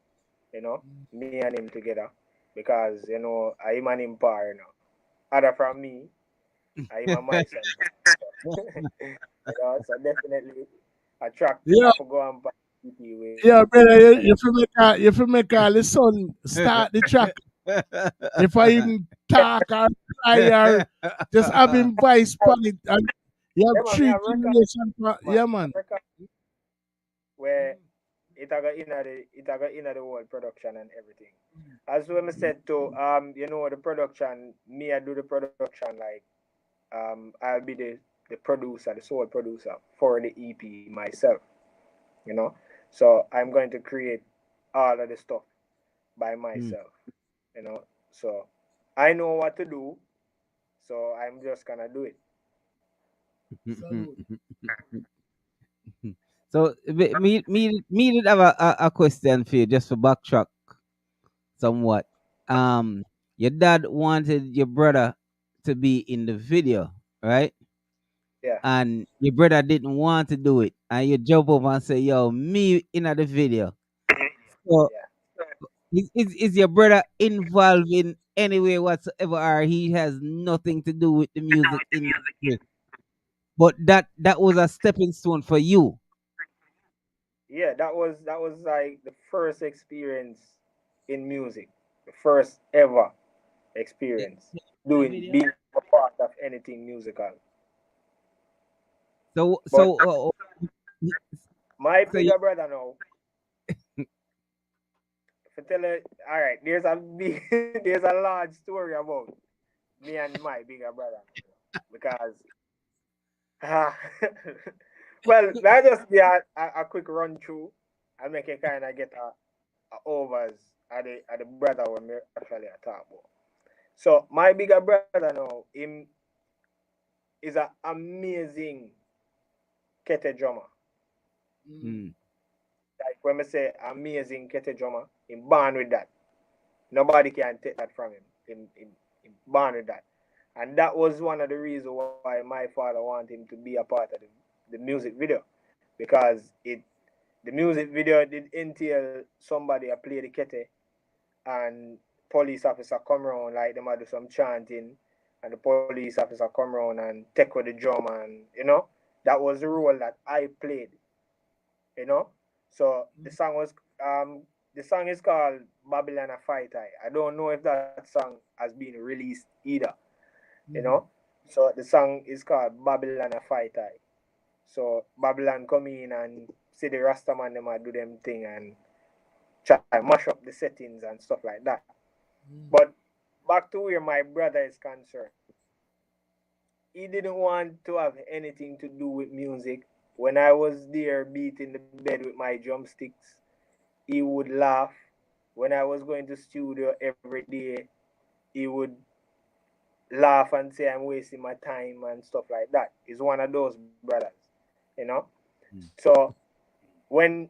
Me and him together because I'm an empire now. Other from me, I'm a my son. So definitely a track Yeah. I have to go and buy with. Yeah, brother, if you make all the son start the track. If I even talk or cry or just have him voice on it and you have man, three me have record, generations. Yeah, man. Where it got in the whole production and everything. As when I said to the production, me I do the production like I'll be the producer, the sole producer for the EP myself. So I'm going to create all of the stuff by myself. So I know what to do, so I'm just gonna do it. So me did have a question for you just for backtrack somewhat. Your dad wanted your brother to be in the video, right? Yeah. And your brother didn't want to do it, and you jump up and say, "Yo, me in the video." So is your brother involved in any way whatsoever, or he has nothing to do with the music industry? But that was a stepping stone for you. Yeah, that was like the first experience in music, the first ever experience being a part of anything musical. So My bigger brother now. For tell her, all right, there's a big, there's a large story about me and my bigger brother because well, I just be a quick run through and make it kind of get a overs at the brother when we actually talk about. So my bigger brother now, him is an amazing kete drummer. Like when we say amazing kete drummer, him born with that. Nobody can take that from him. Him born with that. And that was one of the reasons why my father wanted him to be a part of the music video. Because the music video did entail somebody a play the kete and police officer come around like them do some chanting and the police officer come around and take with the drum and that was the role that I played. So the song is called Babylon a Fight I don't know if that song has been released either. So the song is called Babylon a Fight I. So Babylon come in and see the Rastaman them a do them thing and try mash up the settings and stuff like that. But back to where my brother is concerned. He didn't want to have anything to do with music. When I was there beating the bed with my drumsticks, he would laugh. When I was going to studio every day, he would laugh and say I'm wasting my time and stuff like that. He's one of those brothers, you know. So when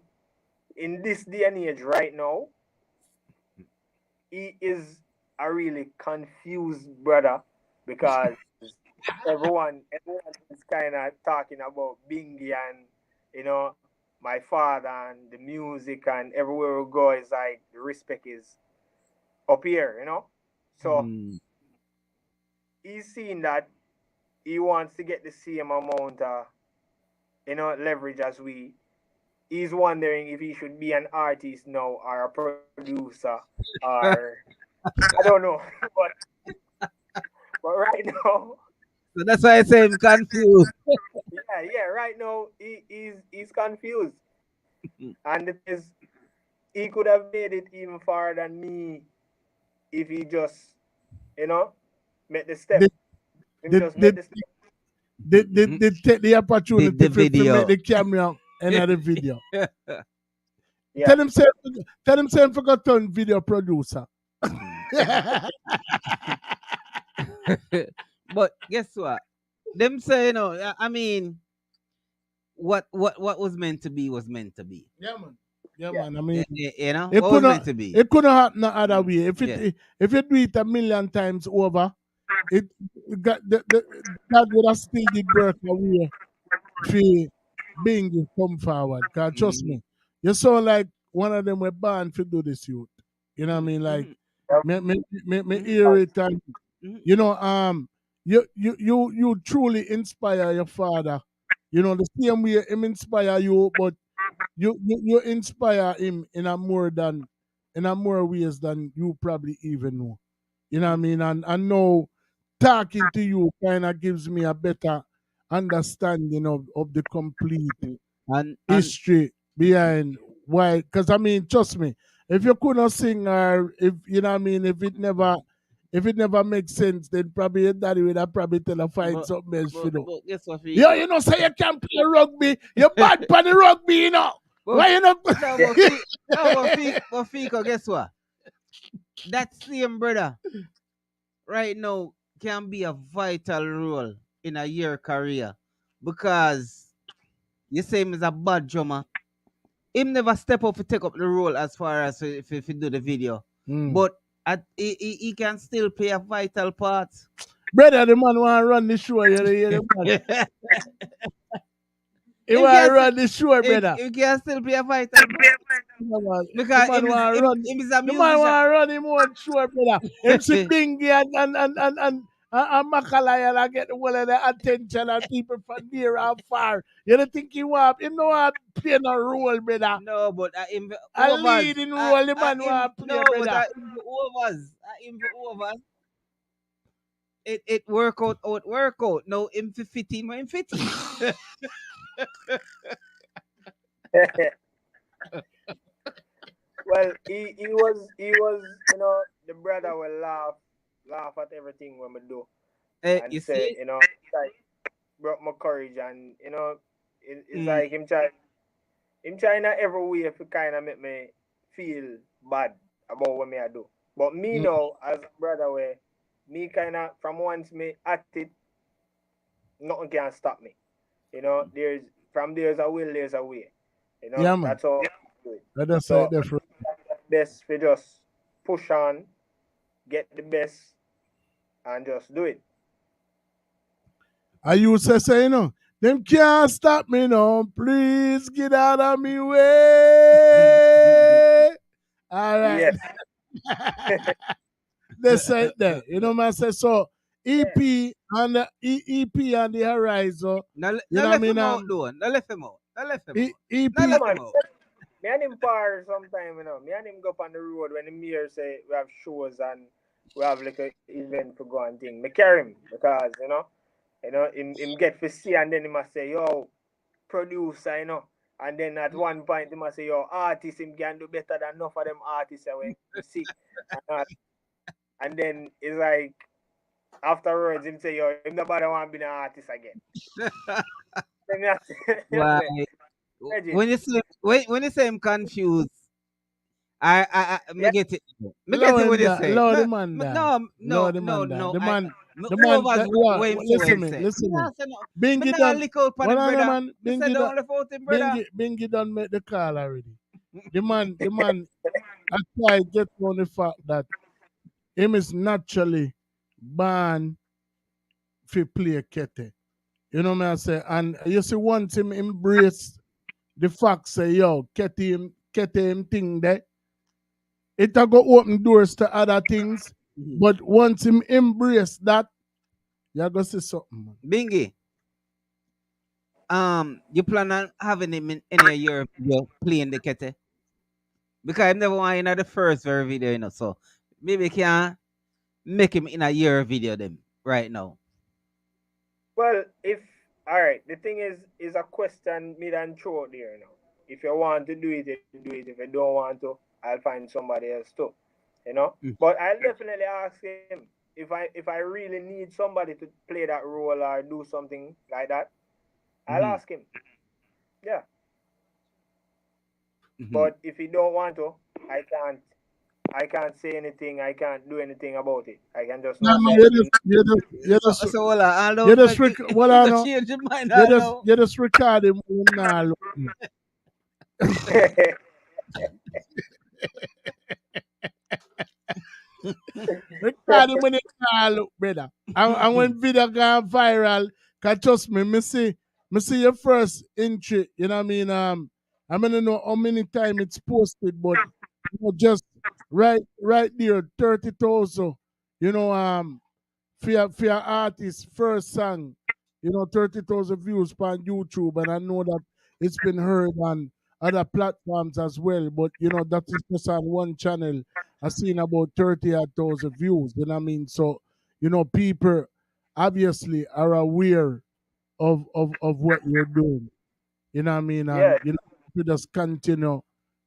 in this day and age right now, he is a really confused brother because everyone is kind of talking about Bingi and you know my father and the music and everywhere we go is like the respect is up here, you know. So he's seen that he wants to get the same amount of leverage as we. He's wondering if he should be an artist now or a producer or I don't know, but right now. So that's why I say I'm confused. Yeah. Right now he's confused, and the thing is, he could have made it even farther than me if he just made the step. They take the opportunity the to video. make the camera and the video. Yeah. Tell him say forgot turn video producer. But guess what? Them say, I mean, what was meant to be was meant to be. Yeah, man. I mean, what was meant to be. It couldn't happen no other way. If you do it a million times over, it got God would have still did work away for Bingi come forward. Cause trust me, you sound like one of them were born to do this youth. You know what I mean? Like me hear it and you truly inspire your father. The same way him inspire you, but you inspire him in a more ways than you probably even know. You know what I mean? And I know talking to you kind of gives me a better understanding of the complete history behind why. Because I mean, trust me, if you couldn't sing or if you know what I mean, if it never makes sense, then probably your daddy would have probably tell her find something else to do. Guess what? Say you can't play rugby. You're bad for the rugby, you know. Why you not? But Fico, guess what? That same brother right now can be a vital role in your career because you say him is a bad drummer. Him never step up to take up the role as far as if he do the video. But he can still play a vital part. Brother, the man want to run the show. You hear the man? He want to run the show, brother. He can still play a vital part. Because him is a musician. The man want to run him own show, brother. Him see Bingi and Makalaya and get all of the attention and people from near and far. You don't think he want him no want play no role, brother. No, but a leading role, the man want play, brother. But him for overs. It work out. No, him for 15, him 15. Well, he was the brother will laugh at everything when we do. And you say, see? like brought my courage and it's like him trying every way to kind of make me feel bad about what me I do. But me now as a brother where me kind of from once me at it, nothing can stop me. There's a will, there's a way. Yeah, man. That's all. That's so, different. Best for just push on, get the best, and just do it. I used to say, them can't stop me, no. Please get out of me way. All right. Yes. They said that. Man say so. EP and the EP and the Horizon. Now let him out. EP. Me and him par sometime, Me and him go up on the road when him here say we have shows and we have like an event to go and thing. Me carry him because, You know, him get to see and then he must say, yo, producer, you know. And then at one point he must say, yo, artist, him can do better than enough of them artists when you see. And then it's like afterwards him say, yo, him nobody want to be an artist again. Why? When you say I'm confused, I get it. Me get it what you say. Lord, the man that. No. The man, Overs Lord, way listen me. Bingi done. Hold on, man. Bingi done make the call already. The man, I try to get on the fact that him is naturally born to play kete. You know what I say? And you see once him embrace the fact say, yo, kete him thing there, it'll go open doors to other things. But once him embrace that, you're gonna see something, man. Bingi, you plan on having him in any year video playing the kete? Because I've never want in the first very video, you know. So maybe can make him in a year video them right now. Well, if all right, the thing is a question mid and throat there now. If you want to do it, you do it. If you don't want to, I'll find somebody else too. You know? But I'll definitely ask him if I really need somebody to play that role or do something like that, I'll ask him. Yeah. But if he don't want to, I can't say anything. I can't do anything about it. I can just not say. You just record him now. Record him when he look, brother. And when video gone viral, cause trust me, me see your first entry. You know what I mean? I don't know how many times it's posted, but you know, just right there, 30,000. You know, for your artist first song, you know, 30,000 views on YouTube, and I know that it's been heard on other platforms as well. But you know, that is just on one channel. I've seen about 30,000 views. You know what I mean? So, you know, people obviously are aware of what you're doing. You know what I mean? And you know, you just continue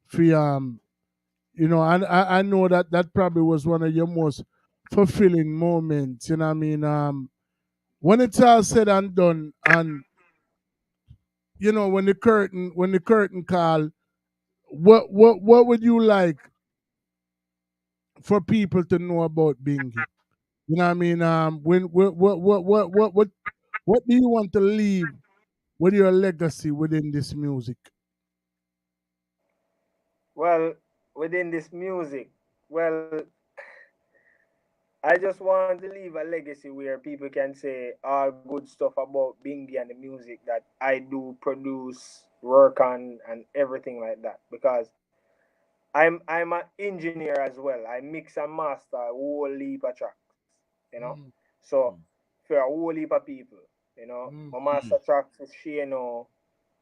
for you know, and I know that probably was one of your most fulfilling moments. You know what I mean? When it's all said and done, and you know, when the curtain call, what would you like for people to know about Bingi? You know what I mean? What do you want to leave with your legacy within this music? Well, within this music, well, I just want to leave a legacy where people can say all good stuff about Bingi and the music that I do produce, work on, and everything like that. Because I'm an engineer as well. I mix and master a whole heap of tracks, you know. So for a whole heap of people, you know, my master tracks is she, you know,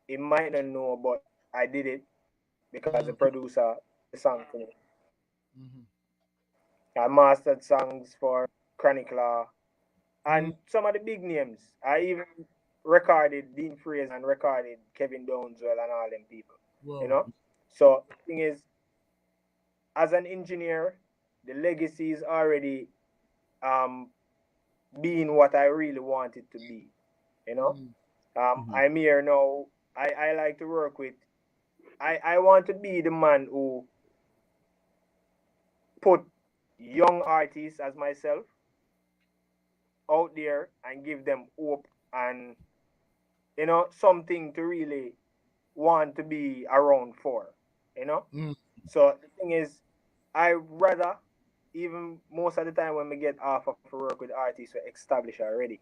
it might not know, but I did it because the producer did the song for me. I mastered songs for Chronic Law and some of the big names. I even recorded Dean Fraser and recorded Kevin Downswell and all them people. Whoa. You know? So the thing is, as an engineer, the legacy is already being what I really want it to be. You know? I'm here now. I like to work with I want to be the man who put young artists as myself out there and give them hope and you know something to really want to be around for, you know. So the thing is, I rather even most of the time when we get off of work with artists who are established already,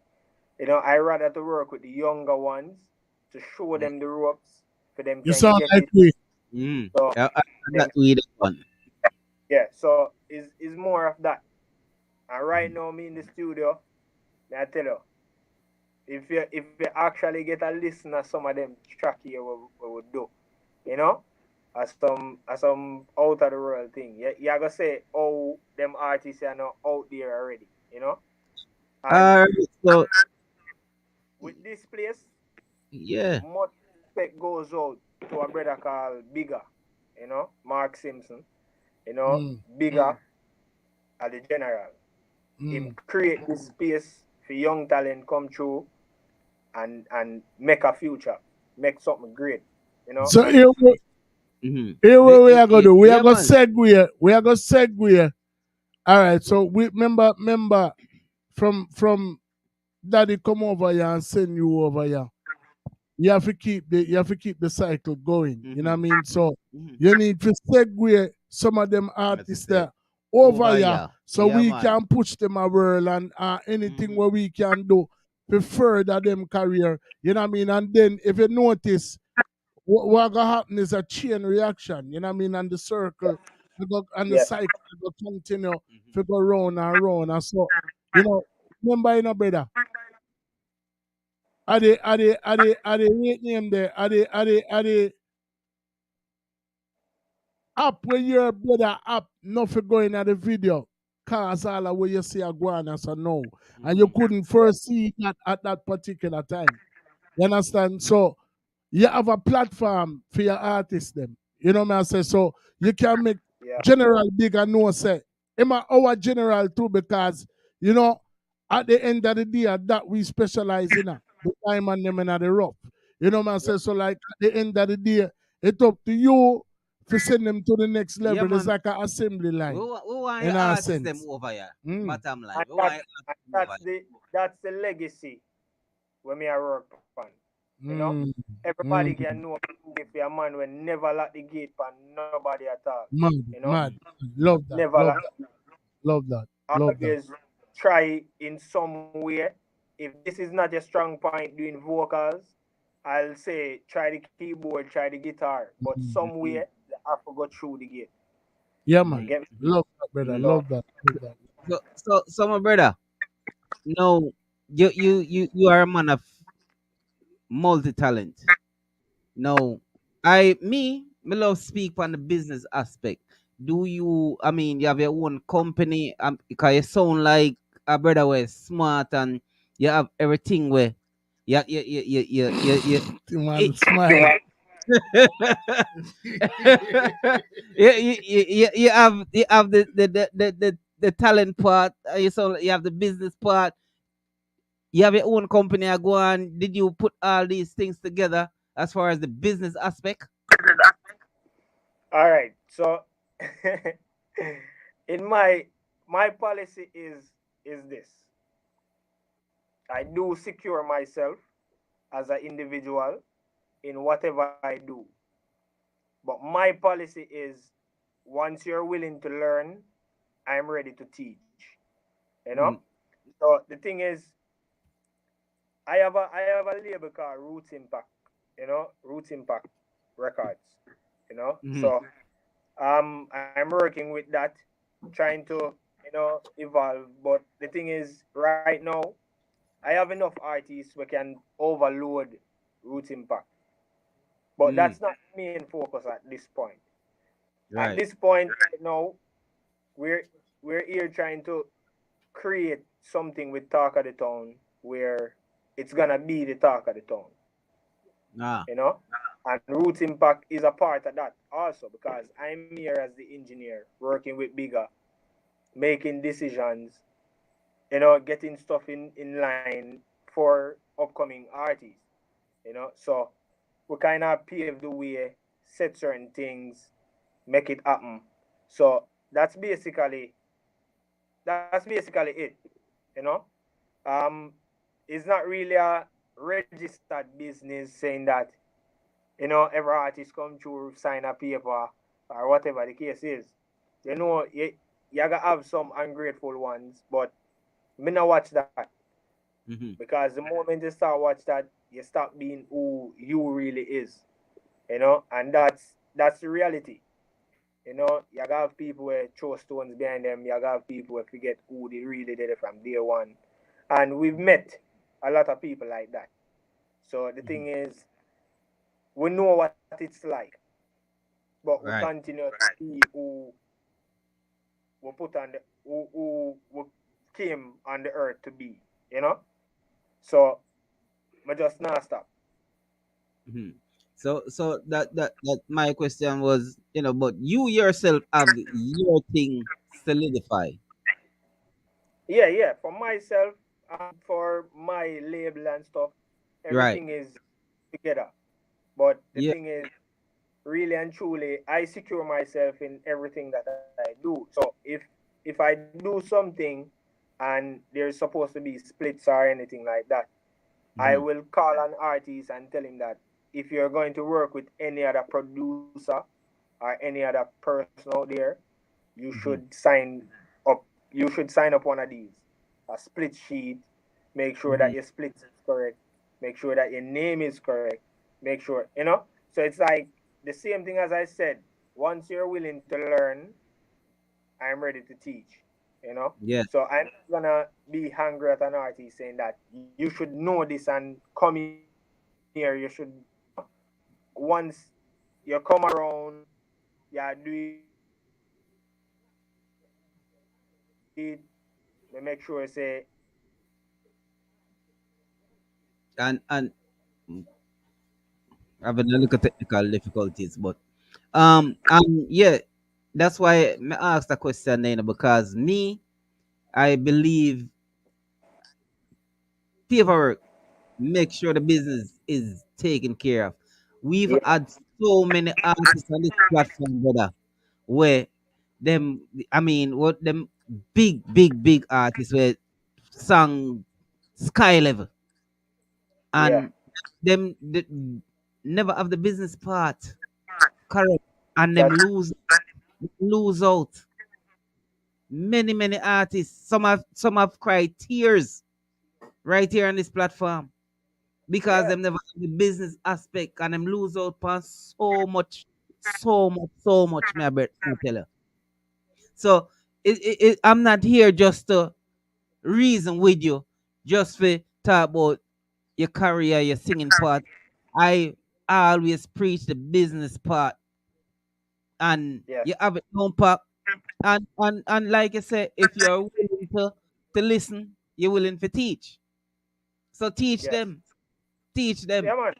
you know, I rather to work with the younger ones to show them the ropes for them You can sound get like it. me. So that we the one. yeah, so is more of that. And right now, me in the studio, I tell you, if you actually get a listen of some of them track here, we would do, you know, as some out of the world thing. You gonna say, oh, them artists are not out there already, you know. And So with this place, Yeah. much respect goes out to a brother called Bigger, Mark Simpson, Bigger at the general. Him create this space for young talent come through and make a future, make something great. So And here what we are gonna do. We are Yeah, gonna man. segue. We are gonna segue. All right. So we remember from daddy come over here and send you over here. You have to keep the cycle going. You know what I mean? So you need to segue some of them artists that over Over here here. so Yeah, we man. can push them a world and anything what we can do to further them career. You know what I mean? And then if you notice what gonna happen is a chain reaction, you know what I mean? And the circle and the yeah, cycle will continue to go round and round. And so, remember, brother, are they rate name there? Are they up where your brother up, not for going at the video? Cause all of where you see a guana, so no. And you couldn't first see that at that particular time. You understand? So you have a platform for your artists them. You know what I say? So you can make yeah, general big and no say. Am our general too because at the end of the day that we specialize in the time and them in the rough. You know what I say? So like at the end of the day, it's up to you to send them to the next Yeah, level. It's man. like an assembly We, line. we want In your a artists them sense. over here. Mm. Bottom line. and We want your that's artists over that's the legacy when me I work on. You know, Mm. everybody Mm. can know if a man will never lock the gate for nobody at all. Mad, You know, mad. Love that. never Love lock. that. Love that. Love that. Always try in some way. If this is not a strong point doing vocals, I'll say try the keyboard, try the guitar, but some way they have to go through the gate. Yeah, You man. get me? Love that, brother. So Love that. Love that. So my brother, no, you are a man of multi-talent. No, me love speak on the business aspect. Do you? I mean, you have your own company. Because you sound like a brother was smart and you have everything where you The man smile. you have the talent part. You have the business part. You have your own company. I go on. Did you put all these things together as far as the business aspect? all right. So in my policy is this. I do secure myself as an individual in whatever I do. But my policy is once you're willing to learn, I'm ready to teach. You know? Mm-hmm. So the thing is, I have a label called Roots Impact, Roots Impact Records. So I'm working with that, trying to, evolve. But the thing is, right now, I have enough artists we can overload Roots Impact. But Mm, that's not the main focus at this point. At right. this point right now, we're we're here trying to create something with Talk of the Town where it's gonna be the talk of the town. Ah. You know? And Roots Impact is a part of that also because I'm here as the engineer working with Bigger, making decisions, getting stuff in line for upcoming artists. So we kind of pave the way, set certain things, make it happen. So that's basically it. You know, it's not really a registered business saying that every artist come through sign a paper or whatever the case is. You gotta have some ungrateful ones, but me not watch that because the moment you start watch that, you stop being who you really is. And that's the reality. You gotta have people who throw stones behind them. You gotta have people who forget who they really did it from day one. And we've met a lot of people like that. So the thing is, we know what it's like, but we Right. continue to be who we put on the who we came on the earth to be. So I just not stop. Mhm. So that my question was, but you yourself have your thing solidified. Yeah. For myself and for my label and stuff, Right. everything is together. But the Yeah. thing is, really and truly, I secure myself in everything that I do. So if I do something and there's supposed to be splits or anything like that, I Mhm. will call an artist and tell him that if you're going to work with any other producer or any other person out there, you should Mhm. up. You should sign up one of these. A split sheet. Make sure that Mhm. your split is correct. Make sure that your name is correct. Make sure So it's like the same thing as I said. Once you're willing to learn, I'm ready to teach. You know. Yeah. So I'm not gonna be angry at an artist saying that you should know this and come here. You should, once you come around, you do it. We make sure say And having a little technical difficulties, but yeah, that's why I asked the question, because me, I believe paperwork make sure the business is taken care of. We've yeah, had so many artists on this platform, brother, where them, I mean, what them big artists where sung sky level, yeah. and them never have the business part correct, and them That lose out. Many artists, some have cried tears right here on this platform because yeah. them never have the business aspect, and them lose out on so much. Me tell you. So I'm not here just to reason with you, just for talk about your career, your singing part. I always preach the business part, and Yes, you have it own part. And like I said, if you're willing to listen, you're willing to teach. So teach yes. them, teach them. Yeah, man.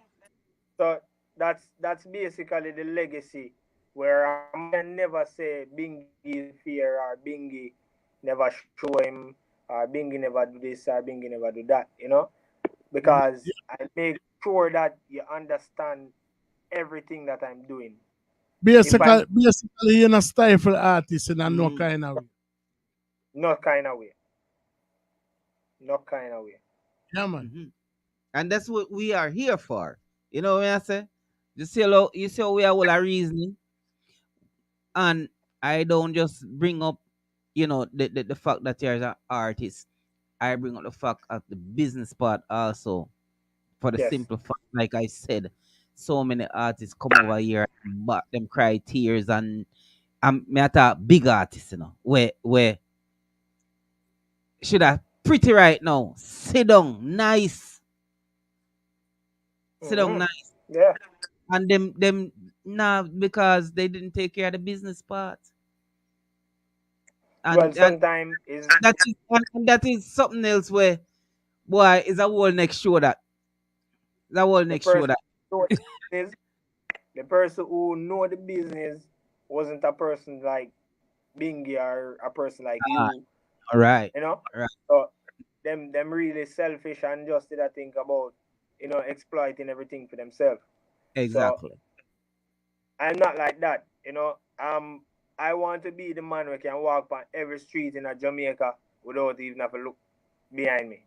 So that's basically the legacy where a man can never say Bingi is unfair or Bingi never show him or Bingi never do this or Bingi never do that. Yeah. Because I make sure that you understand everything that I'm doing. If I'm Basically, you're not stifle artists in a no Mm, kind of way. not kind of way, not kind of way. Yeah, man. mhm. And that's what we are here for. You know what I say? You see how we are all a reasoning, and I don't just bring up, the fact that you're an artist. I bring up the fact of the business part also. For the Yes, simple fact, like I said, so many artists come over here, but them cry tears, and me at a big artist, where should I pretty right now, sit down hmm nice, yeah. and them now because they didn't take care of the business part, Well, and sometimes is that is something else where, boy, is a whole next show the person who know the business, the person who know the business wasn't a person like Bingy or a person like ah, you, all right, you know. all right, So them really selfish and just did I think about exploiting everything for themselves. So exactly. I'm not like that. I want to be the man who can walk on every street in a Jamaica without even have to look behind me.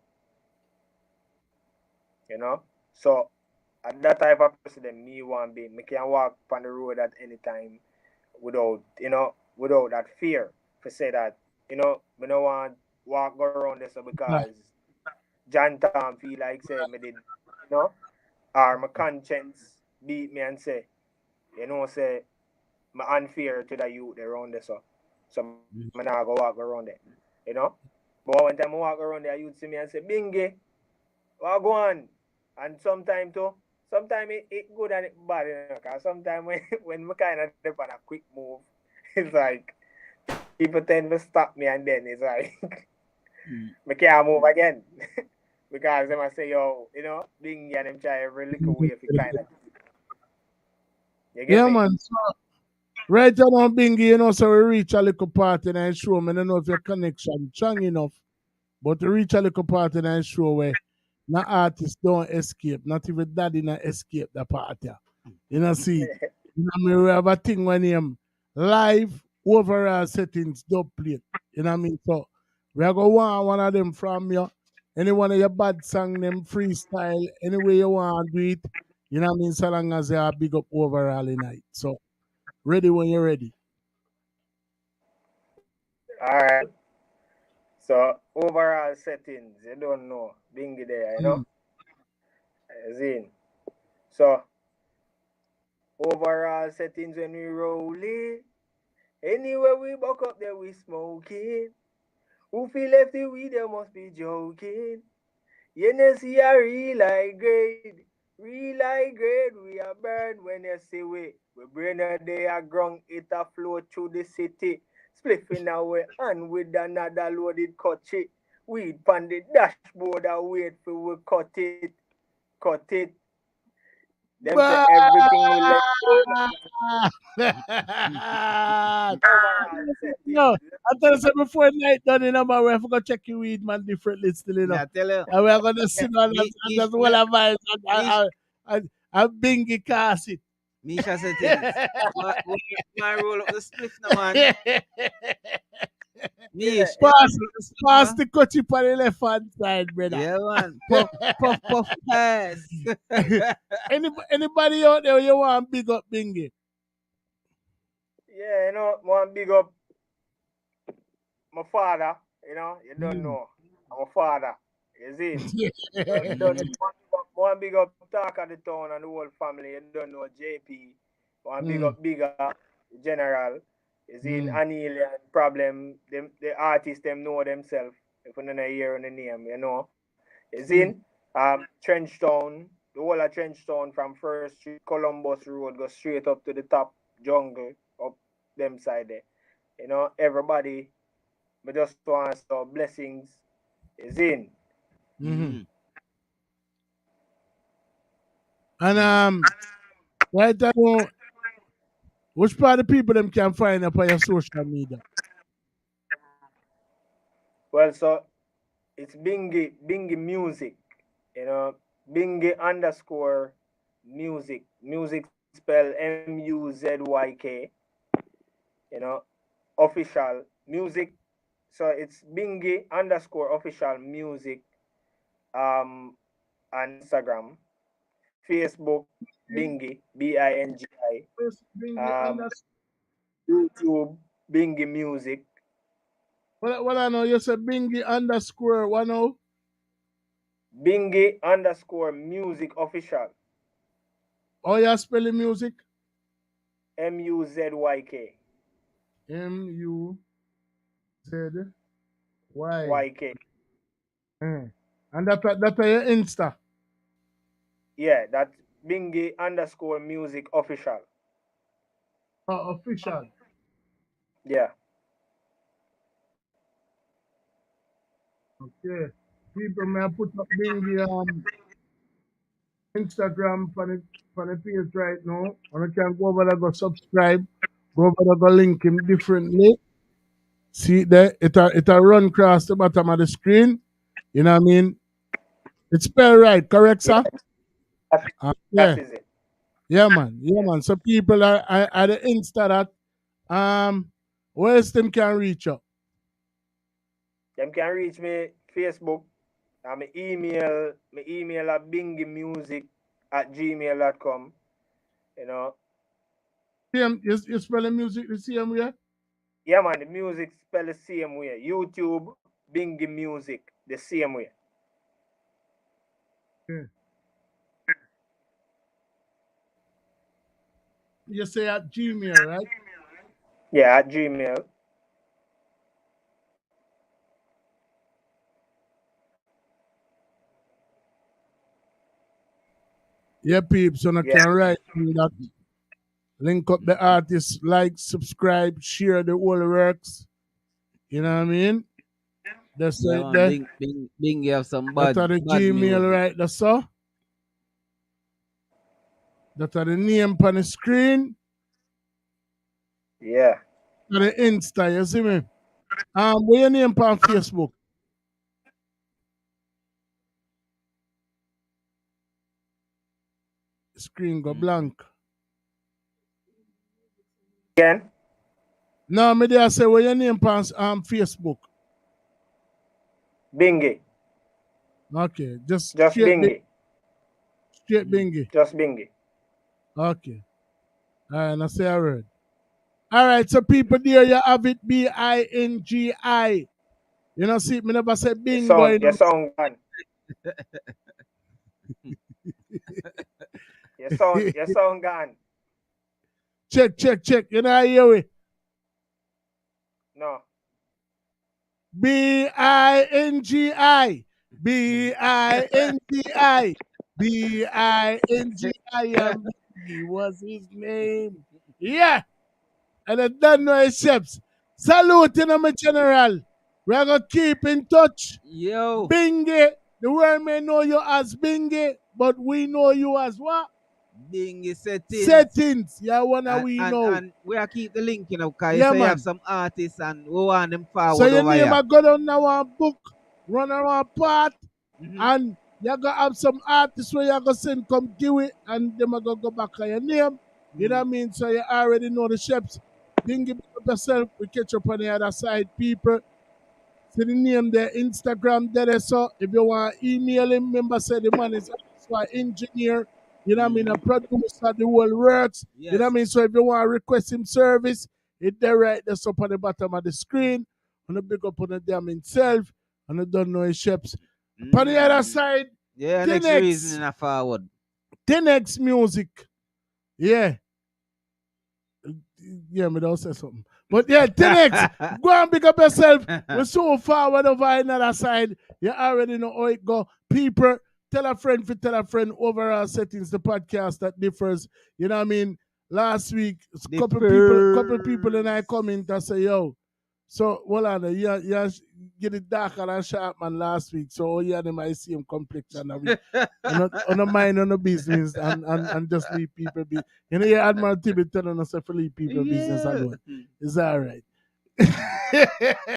You know. So that type of person that me want be. Me can walk on the road at any time without that fear to say that me no want walk around this because Right. John Tom feel like say me did or my conscience beat me and say say me unfair to the youth around there so me Mhm. not go walk around there you know but one time I walk around there youth see me and say Bingy what go on and sometimes it good and it bad cause sometimes when me kind of dip on a quick move it's like people tend to stop me and then it's like Mm. me can't move again Because them I say, yo, Bingi and them try every little way for kind of. You get Yeah, me? man. So, right now, Bingi, so we reach a little part in our show. I don't know if your connection strong enough, but we reach a little part in our show where no artists don't escape, not even daddy not escape the party. See, we have a thing when him live overall settings dub plate. So we are going to want one of them from you. Any one of your bad song, them freestyle, any way you want to do it. So long as they are big up overall in night. So ready when you're ready. All right. So overall settings, you don't know. Bingi there, As in. So overall settings when we rolling. Anywhere we buck up there we smoking. Who feel left the weed they must be joking. You know see a real high grade. Real high grade we are burn when you see we. We bring a day a ground it a flow through the city. Spliffing away and with another loaded cut it. Weed pan the dashboard and wait for we cut it. Cut it. Them say everything we let overall No, settings. I tell you something before night done, man, we have to go check your weed, man, differently still, Yeah, I tell you. And we're going to sit on Me, and me, just me, well advise me, and Bingi cast it. Misha said things. Man, roll up the spliff now, man. Mish, you pass, roll up the spliff, pass man. the cutty on the left hand side, brother. Yeah, man. Puff, puff, puff, pass. Anybody out there you want big up Bingi? Yeah, one big up my father, you don't know. I'm a father. You see? One big up talk of the town and the whole family, you don't know JP. One big up bigger general. You see Anil and problem, them the artists them know themselves. If you don't hear the name, You see? Trenchtown, the whole of Trenchtown from First Street, Columbus Road, go straight up to the top jungle, up them side there. Everybody, but just want so blessings is in. And right now, which part of the people them can find up on your social media? Well, so it's Bingi Music, Bingi underscore music. Music spell MUZYK, official music. So it's Bingi underscore official music on Instagram, Facebook, Bingi, BINGI, YouTube, Bingi Music. Well, I know you said Bingi underscore what now? Bingi underscore music official. Oh, you spelling music? MUZYK. MUZYK. And that's your Insta. Yeah, that's Bingi underscore music official. Oh, official. Yeah. Okay. People may put up Bingi Instagram for the page right now. And you can go over there, go subscribe, go over there, go link him differently. See there, it'll run across the bottom of the screen. You know what I mean? It's spelled right, correct, sir? Yeah. Yeah. That is it. Yeah, man. Yeah, man. So people are the Insta that where else them can reach up? Them can reach me Facebook. And my email at bingimusic@gmail.com. Same, you spell the music the same way? Yeah, man, the music spell the same way. YouTube, Bingi Music, the same way. Yeah. You say at Gmail, right? Yeah, at Gmail. Yeah, peeps, so I can write me that. Link up the artists, like, subscribe, share the whole works. You know what I mean? That's Yeah, right man. there. Bingi have some That are bad the bad Gmail music. right there, so. That are the name on the screen. Yeah. And the Insta, you see me? Where your name on Facebook? Screen go blank. Again? No, me there say where your name on Facebook. Bingi. Okay, just Bingi. Straight Bingi. Just Bingi. Okay. All right, now say a word. All right, so people there, you have it Bingi. You know, see, me never say bingo. Your sound gone. your sound gone. Check. You know how you hear it? No. Bingi. Bingi. Bingi. He was his name. Yeah. And I don't know his steps. Salute in my general. We're going to keep in touch. Yo. Bingi. The world may know you as Bingi, but we know you as what? Bingi settings. Settings. Yeah, we know. And we are keep the link, you know, because yeah, you man. have some artists and we want them forward so your over name here. I go down now one book, run around part, and you gonna have some artists where you gonna send come give it, and them are gonna go back on your name. You know what I mean? So you already know the steps. Then give up yourself. We catch up on the other side, people. See the name there, Instagram there. So if you want to email him, remember say the man is also an engineer. You know what I mean? A producer, the whole works. Yes. You know what I mean? So if you want to request him service, it's there right there up on the bottom of the screen. And a big up on the damn himself. And I don't know his steps. On the other side, yeah, next reason in a forward. 10X music. Yeah. Yeah, me don't say something. But yeah, 10X, go and pick up yourself. We're so forward over another side. You already know how it go. People, tell a friend overall settings, the podcast that differs. You know what I mean? Last week, a couple people and I comment and say, yo, so hold on, you get it darker than Sharpman last week. So yeah, they might see him complexion a week. on the mind on the business and just leave people be. You know, yeah, Admiral Tibbet telling us to leave people business alone. Is that right?